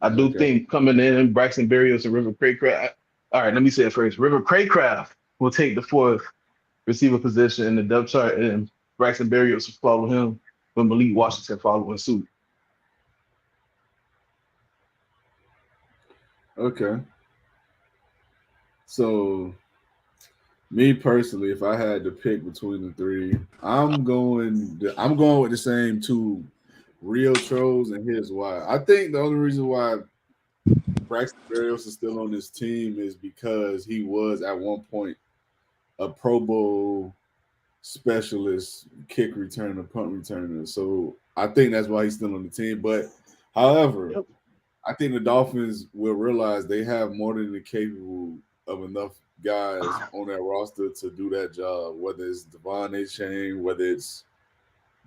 I do think coming in, Braxton Berrios and River Craycraft. All right, let me say it first. River Craycraft will take the 4th receiver position in the depth chart, and Braxton Berrios will follow him, with Malik Washington following suit. Okay. So, me personally, if I had to pick between the three, I'm going with the same two real trolls, and here's why. I think the only reason why Braxton Berrios is still on this team is because he was at one point a Pro Bowl specialist, kick returner, punt returner. So I think that's why he's still on the team. But however, I think the Dolphins will realize they have more than capable of enough guys on that roster to do that job, whether it's Devon Achane, whether it's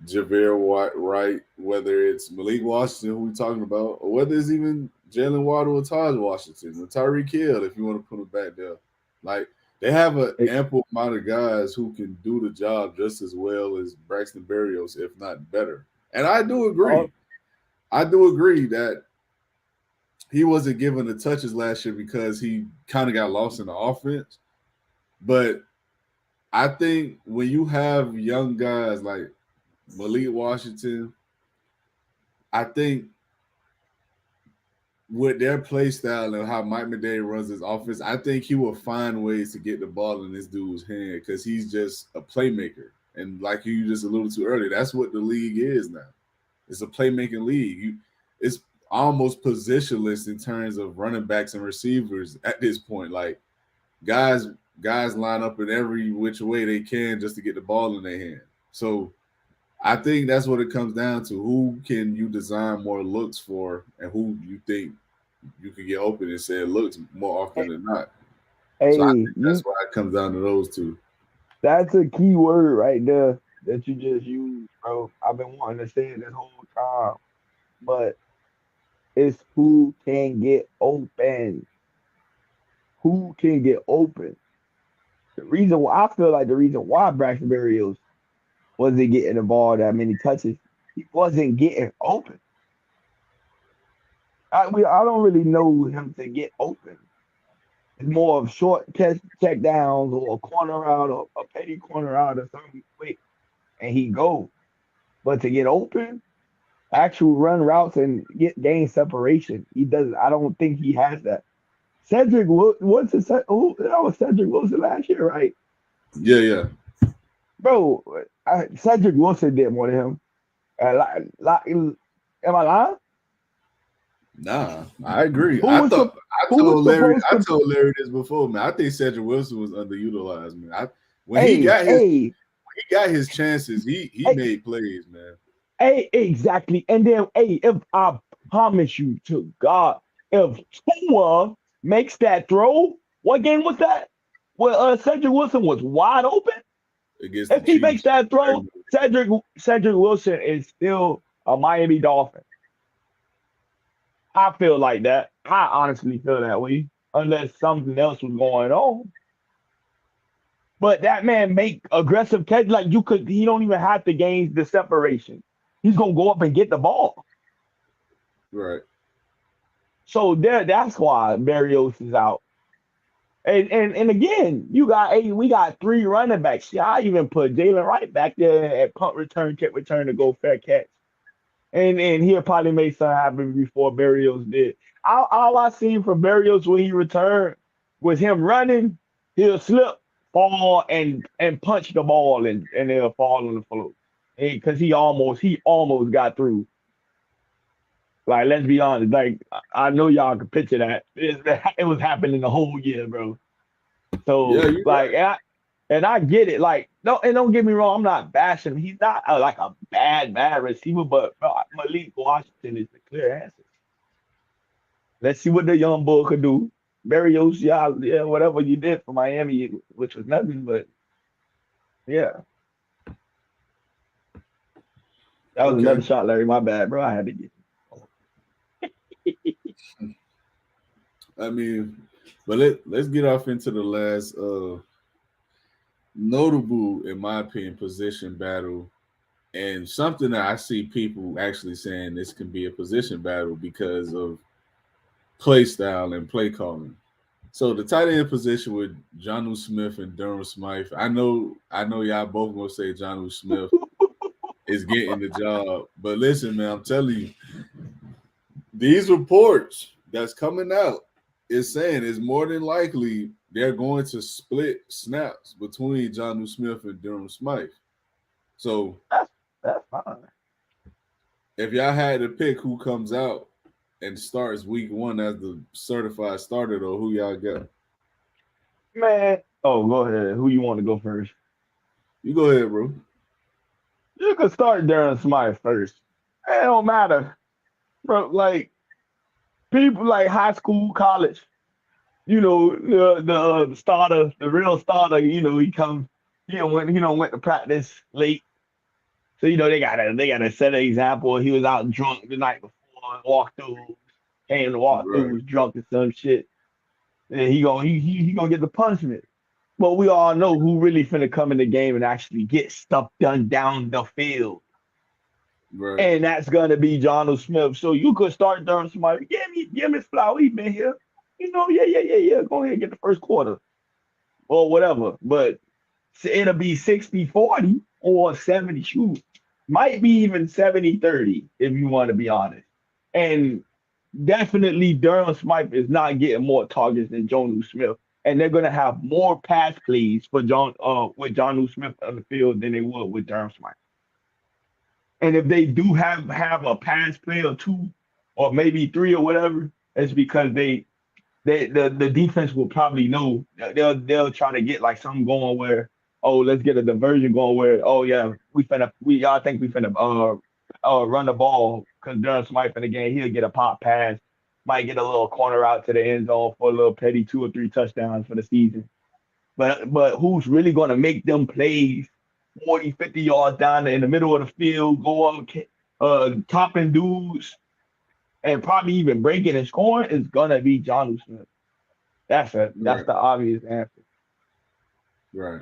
Javier Wright, whether it's Malik Washington, who we're talking about, or whether it's even Jalen Waddle or Taj Washington or Tyreek Hill, if you want to put him back there. Like, they have an ample amount of guys who can do the job just as well as Braxton Berrios, if not better. And I do agree. I do agree that he wasn't given the touches last year because he kind of got lost in the offense. But I think when you have young guys like Malik Washington, I think with their play style and how Mike McDaniel runs his offense, I think he will find ways to get the ball in this dude's hand because he's just a playmaker. And like you just alluded to earlier, that's what the league is now. It's a playmaking league. It's almost positionless in terms of running backs and receivers at this point. Like guys line up in every which way they can just to get the ball in their hand. So I think that's what it comes down to. Who can you design more looks for, and who you think you can get open and say it looks more often than not. So I think that's why it comes down to those two. That's a key word right there that you just used, bro. I've been wanting to say it this whole time, but it's who can get open. Who can get open? The reason why I feel like the reason why Braxton Berrios wasn't getting the ball that many touches, he wasn't getting open. I don't really know him to get open. It's more of short check downs or a corner out or a petty corner out or something quick, and he go. But to get open, actual run routes and gain separation, he doesn't. I don't think he has that. Cedric, that was Cedric Wilson last year, right? Yeah. Bro, Cedric Wilson did more than him. Am I lying? Nah, I agree. I told Larry this before, man. I think Cedric Wilson was underutilized, man. When he got his chances, he made plays, man. Exactly. And then, if I promise you to God, if Tua makes that throw, what game was that? Well, Cedric Wilson was wide open. If he makes that throw, Cedric Wilson is still a Miami Dolphin. I feel like that. I honestly feel that way, unless something else was going on. But that man make aggressive catch like you could. He don't even have to gain the separation. He's gonna go up and get the ball. Right. So that's why Berrios is out. And again, we got 3 running backs. Yeah, I even put Jalen Wright back there at punt return, kick return to go fair catch. And he'll probably make something happen before Barrios did. All I seen from Barrios when he returned was him running, he'll slip, fall, and punch the ball and it'll fall on the floor. Because he almost got through. Like, let's be honest. Like, I know y'all can picture that. It was happening the whole year, bro. So, Yeah, you're like, right. and I get it. Like, no, and don't get me wrong, I'm not bashing. He's not like a bad receiver, but bro, Malik Washington is the clear answer. Let's see what the young bull could do. Barrios, yeah, whatever you did for Miami, which was nothing, but yeah, that was Okay. another shot, Larry. My bad, bro. I had to get. I mean, but let's get off into the last notable, in my opinion, position battle, and something that I see people actually saying this can be a position battle because of play style and play calling. So the tight end position with Jonnu Smith and Durham Smythe. I know y'all both gonna say Jonnu Smith is getting the job, but listen, man, I'm telling you, these reports that's coming out is saying it's more than likely they're going to split snaps between Jonnu Smith and Durham Smythe. So That's fine. if y'all had to pick who comes out and starts week 1 as the certified starter, though, who y'all got? Man, oh, go ahead. Who you want to go first? You go ahead, bro. You can start Darren Smythe first. It don't matter, bro. Like people like high school, college. You know, the starter, the real starter. You know, he comes. Went to practice late, so they gotta set an example. He was out drunk the night before, walked through, came to walk through, Right, was drunk and some shit. And he gonna get the punishment. But we all know who really finna come in the game and actually get stuff done down the field. right, And that's gonna be John Smith. So you could start during somebody, give me Flower, he been here. Yeah. Go ahead and get the first quarter or whatever. But it'll be 60-40 or 70 shoot. Might be even 70-30 if you want to be honest. And definitely Durham Smythe is not getting more targets than Jonu Smith. And they're gonna have more pass plays for John with Jonu Smith on the field than they would with Durham Smythe. And if they do have a pass play or two, or maybe three or whatever, it's because the defense will probably know they'll try to get like something going where, oh, let's get a diversion going where, oh yeah, I think we finna run the ball because Durham Smythe in the game, he'll get a pop pass, might get a little corner out to the end zone for a little petty 2 or 3 touchdowns for the season. But who's really gonna make them plays 40, 50 yards down in the middle of the field, go up, topping dudes, and probably even breaking and scoring is gonna be John Smith. That's right, the obvious answer. right.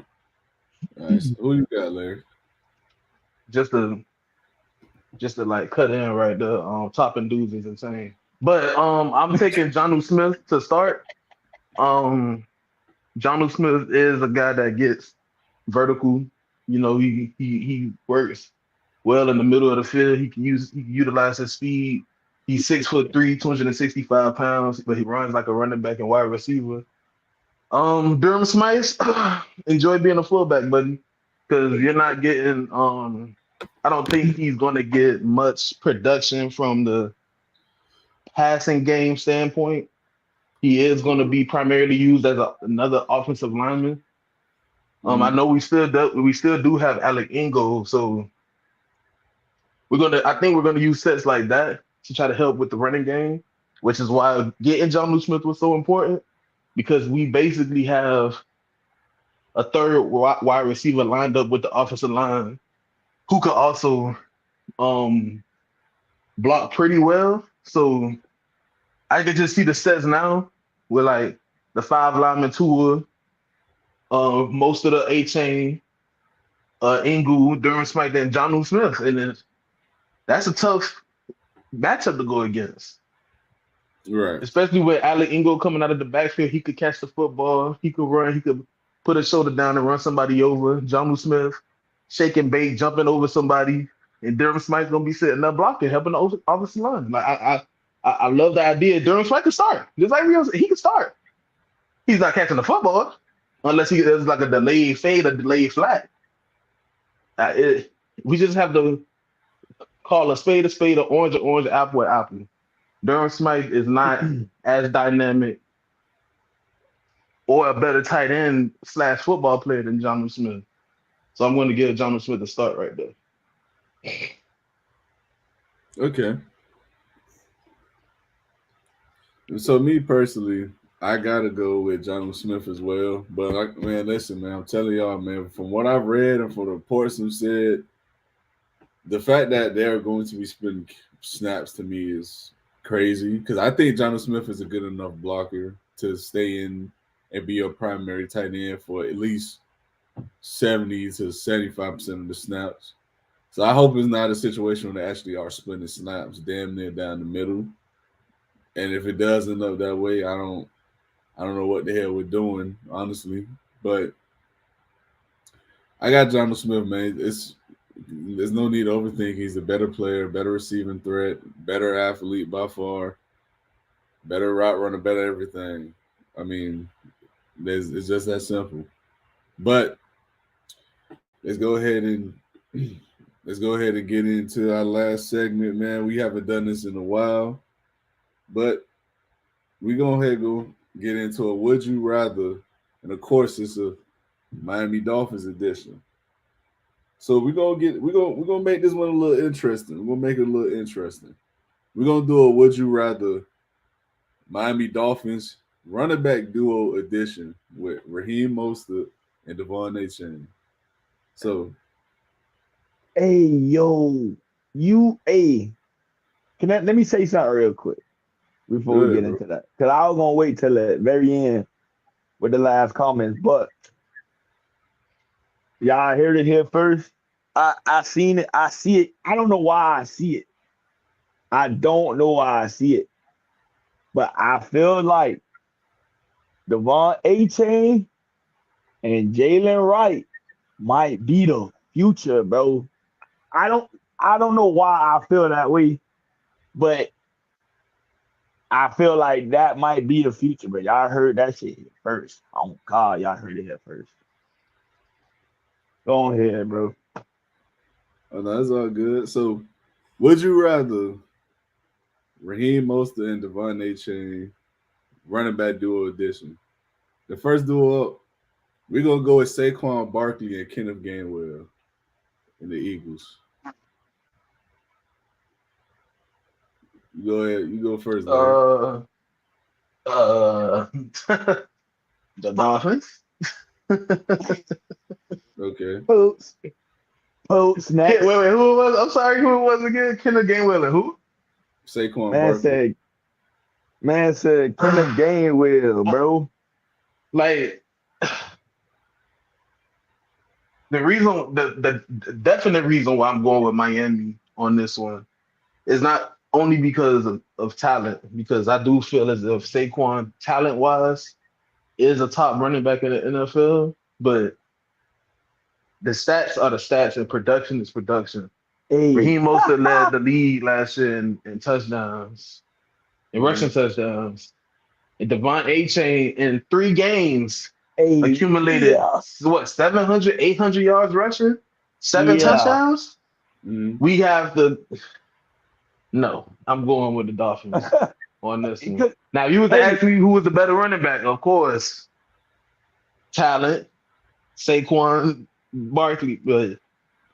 All right. So who you got, Larry? Just to like cut in right there. Topping dudes is insane. But I'm taking Jonnu Smith to start. Jonnu Smith is a guy that gets vertical. You know, he works well in the middle of the field. He can utilize his speed. He's 6'3", 265 pounds, but he runs like a running back and wide receiver. Durham Smythe, enjoy being a fullback, buddy, because you're not getting. I don't think he's going to get much production from the passing game standpoint. He is going to be primarily used as another offensive lineman. I know we still do have Alec Ingold, so I think we're gonna use sets like that to try to help with the running game, which is why getting John Smith was so important, because we basically have a third wide receiver lined up with the offensive line who could also block pretty well. So I could just see the sets now with like the 5 lineman tour, most of the A-chain, Ingold, Durham Smythe, and John Smith. And that's a tough matchup to go against. Right. Especially with Alec Ingold coming out of the backfield, he could catch the football, he could run, he could put his shoulder down and run somebody over. John Smith shaking bait, jumping over somebody, and Durham Smythe's gonna be sitting there blocking, helping the offensive line. Like I love the idea. Durham Smythe can start. Just like Rio, he can start. He's not catching the football unless there's like a delayed fade or delayed flat. We just have to call a spade, or orange, apple, apple. Durham Smythe is not as dynamic or a better tight end / football player than John Smith. So I'm going to give John Smith a start right there. Okay. So me personally, I gotta go with John Smith as well. But man, listen, man, I'm telling y'all, man, from what I've read and from the reports have said, the fact that they're going to be splitting snaps to me is crazy because I think John Smith is a good enough blocker to stay in and be your primary tight end for at least 70 to 75% of the snaps. So I hope it's not a situation where they actually are splitting snaps damn near down the middle. And if it does end up that way, I don't know what the hell we're doing, honestly. But I got John Smith, man. There's no need to overthink. He's a better player, better receiving threat, better athlete by far, better route runner, better everything. I mean, it's just that simple. But let's go ahead and get into our last segment, man. We haven't done this in a while, but we're gonna go get into a would you rather, and of course it's a Miami Dolphins edition. So we're gonna make this one a little interesting. We're gonna make it a little interesting. We're gonna do a would you rather Miami Dolphins running back duo edition with Raheem Mostert and Devon Achane. So, Hey, yo, let me say something real quick before we get into that. Because I was going to wait till the very end with the last comments. But y'all heard it here first. I seen it. I see it. I don't know why I see it. I don't know why I see it. But I feel like Devon Achane and Jalen Wright might be the future, bro. I don't know why I feel that way, but I feel like that might be the future, but y'all heard that shit here first. Oh God, y'all heard it here first. Go ahead, bro. Oh, no, that's all good. So, would you rather Raheem Mostert and Devon Achane running back duo edition? The first duo up, we're gonna go with Saquon Barkley and Kenneth Gainwell in the Eagles. You go ahead. You go first. The Dolphins. Okay. Poops. Next. Wait, who was? I'm sorry, who was again? Kenneth Gainwell and who? Saquon Barkley. Man said Kenneth Gainwell, bro. Like the definite reason why I'm going with Miami on this one is not only because of talent, because I do feel as if Saquon, talent-wise, is a top running back in the NFL, but the stats are the stats and production is production. Hey. Raheem Mostert led the league last year in touchdowns, in rushing touchdowns. And Devon Achane in 3 games accumulated, 700, 800 yards rushing? 7 touchdowns? Mm-hmm. We have No, I'm going with the Dolphins on this one. Now, you was to ask me who was the better running back, of course. Talent, Saquon Barkley, but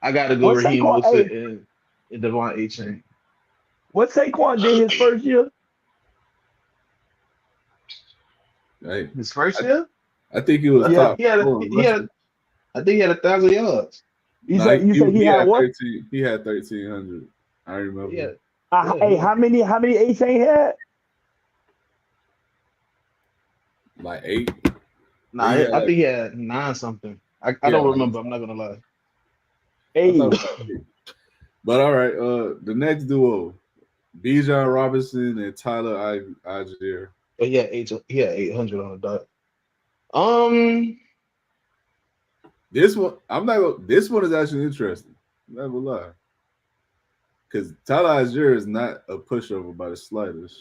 I got to go Raheem Mostert and Devon Achane. What Saquon did his first year? Hey, his first year? I think he was top. I think he had 1,000 yards. You said he had what? He had 1,300. I remember. Yeah. Hey, how many Achane had? Like 8. Nah, I think he had 9 something. I don't remember. I'm not gonna lie. Hey. But all right, the next duo, Bijan Robinson and Tyler Algier. But he had 800 on the dot. This one, I'm not gonna. This one is actually interesting. I'm not gonna lie, because Tyler Algier is not a pushover by the slightest.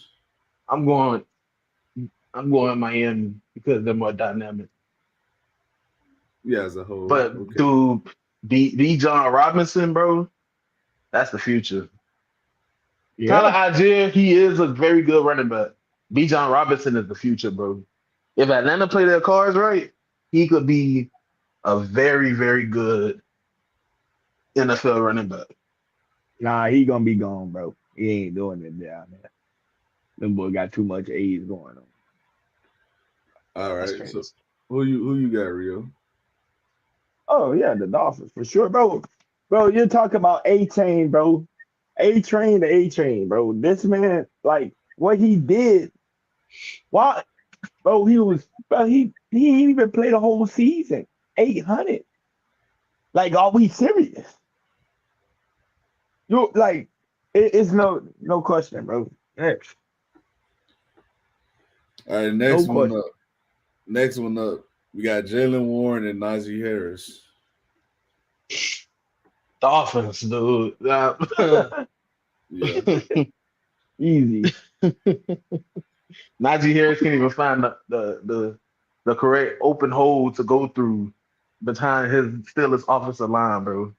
I'm going Miami because they're more dynamic. Yeah, as a whole. But dude, Bijan Robinson, bro, that's the future. Yeah. Tyler Algier, he is a very good running back. Bijan Robinson is the future, bro. If Atlanta play their cards right, he could be a very, very good NFL running back. Nah, he gonna be gone, bro. He ain't doing it down there. Them boy got too much age going on. All That's right, crazy. so who you got, Rio? Oh yeah, the Dolphins for sure, bro. Bro, you're talking about A-Chain, bro. A-Train to A-Chain, bro. This man, like, what he did, why, bro, he didn't even play the whole season. 800. Like, are we serious? You like, it's no question, bro. Next. All right, No next one question. up. Next one up. We got Jalen Warren and Najee Harris. Dolphins, dude. Yeah. Easy. Najee Harris can't even find the correct open hole to go through behind his Steelers offensive line, bro.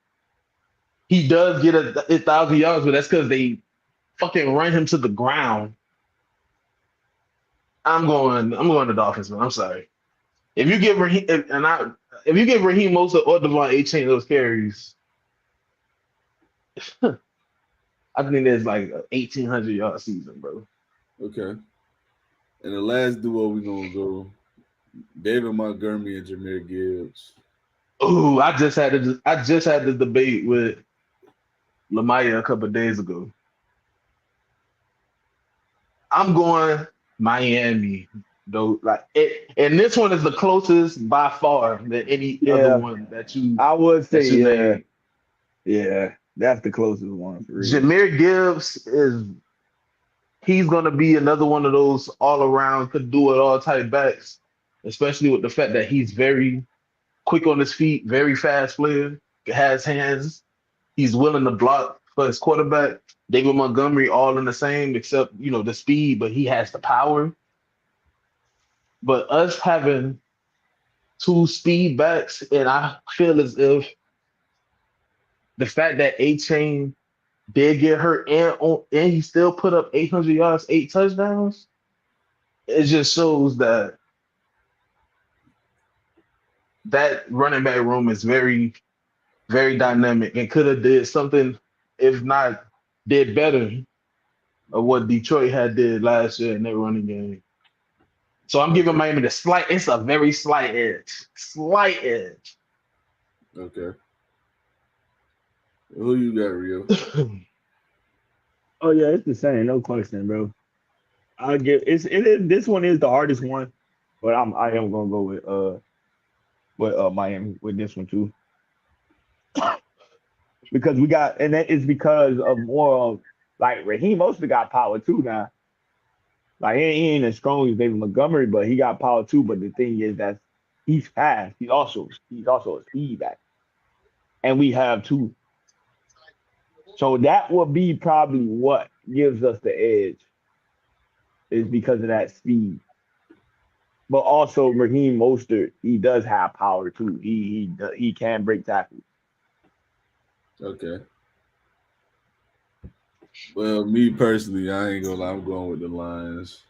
He does get a 1,000 yards, but that's because they fucking run him to the ground. I'm going to Dolphins, man. I'm sorry. If you give Raheem Mostert or Devon A-Chain those carries, I think there's like an 1,800 yard season, bro. Okay. And the last duo we gonna go, David Montgomery and Jahmyr Gibbs. Ooh, I just had this debate with Lamaya a couple of days ago. I'm going Miami, though. Like it, and this one is the closest by far than any other one that you. I would say, that you yeah. named. Yeah, that's the closest one for real. Jahmyr Gibbs he's gonna be another one of those all around could do it all type backs, especially with the fact that he's very quick on his feet, very fast player, has hands. He's willing to block for his quarterback. David Montgomery, all in the same, except the speed, but he has the power. But us having two speed backs, and I feel as if the fact that A-Chain did get hurt and he still put up 800 yards, 8 touchdowns, it just shows that running back room is very, very dynamic and could have did something, if not did better, of what Detroit had did last year in their running game. So I'm giving Miami it's a very slight edge. Slight edge. Okay. Who you got, Rio? Oh yeah, it's the same, no question, bro. This one is the hardest one, but I am gonna go with Miami with this one too. Because we got, and that is because of more of like Raheem Mostert got power too now. Like he ain't as strong as David Montgomery, but he got power too. But the thing is that he's fast. He's also a speed back, and we have two. So that will be probably what gives us the edge, is because of that speed. But also Raheem Mostert, he does have power too. He can break tackles. Okay. Well, me personally, I ain't gonna lie, I'm going with the Lions.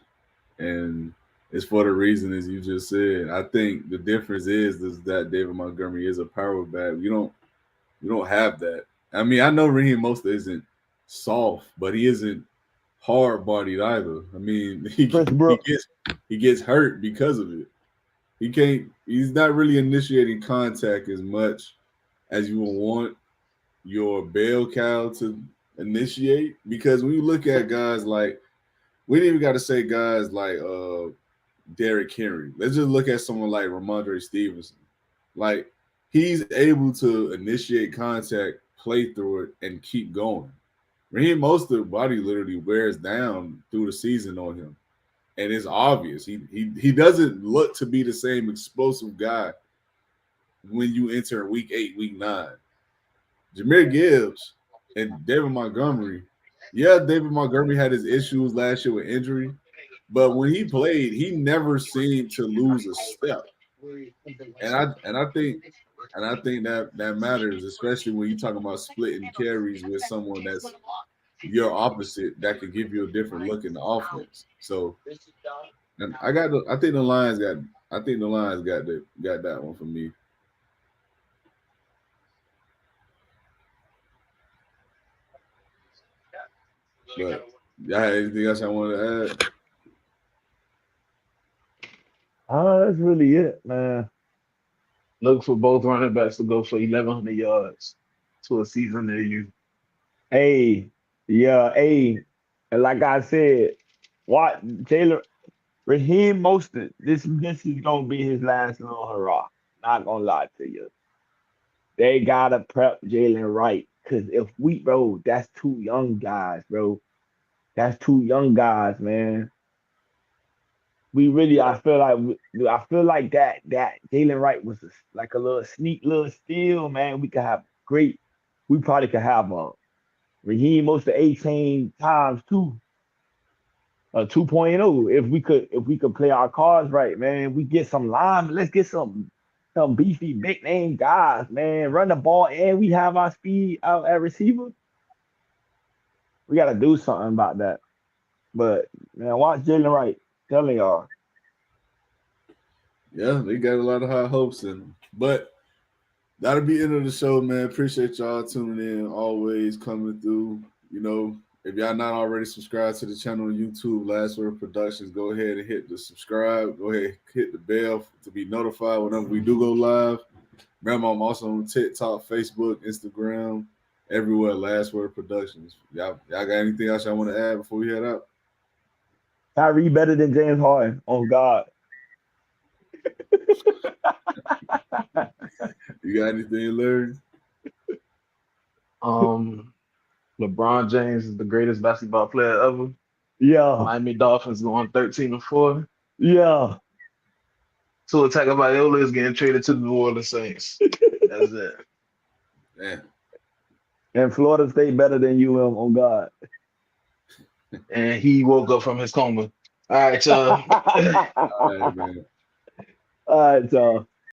And it's for the reason as you just said. I think the difference is that David Montgomery is a power back. We don't have that. I mean, I know Raheem Mostert isn't soft, but he isn't hard bodied either. I mean, he gets hurt because of it. He's not really initiating contact as much as you would want your bell cow to initiate, because when you look at guys like, we didn't even got to say guys like Derrick Henry. Let's just look at someone like Ramondre Stevenson. Like, he's able to initiate contact, play through it, and keep going. Raheem Mostert body literally wears down through the season on him, and it's obvious he doesn't look to be the same explosive guy when you enter week 8, week 9. Jahmyr Gibbs and David Montgomery. Yeah, David Montgomery had his issues last year with injury, but when he played, he never seemed to lose a step. And I think that matters, especially when you're talking about splitting carries with someone that's your opposite that could give you a different look in the offense. So, and I think the Lions got that one for me. But y'all had anything else I wanted to add? That's really it, man. Look for both running backs to go for 1,100 yards to a season near you. Hey, yeah, hey, and like I said, what Raheem Mostert, this is gonna be his last little hurrah. Not gonna lie to you. They gotta prep Jalen right. Cause bro, that's 2 young guys, bro. That's 2 young guys, man. I feel like that Jalen Wright was like a little sneak, little steal, man. We probably could have Raheem Mostert 18 times 2, 2.0. If we could play our cards right, man. We get some line. Let's get some beefy big name guys, man. Run the ball and we have our speed out at receiver. We gotta do something about that. But man, watch Jalen Wright. Telling y'all. Yeah, they got a lot of high hopes in them. But that'll be the end of the show, man. Appreciate y'all tuning in, always coming through. You know, if y'all not already subscribed to the channel on YouTube, Last Word Productions, go ahead and hit the subscribe. Go ahead, hit the bell to be notified whenever we do go live. Remember, I'm also on TikTok, Facebook, Instagram, everywhere. Last Word Productions. Y'all got anything else y'all want to add before we head out? Tyree better than James Harden. Oh God. You got anything, Larry? LeBron James is the greatest basketball player ever. Yeah. Miami Dolphins going 13-4. Yeah. Tua Tagovailoa is getting traded to the New Orleans Saints. That's it. Damn. And Florida State better than UM. Oh God. And he woke up from his coma. All right, y'all. All right, man. All right, y'all.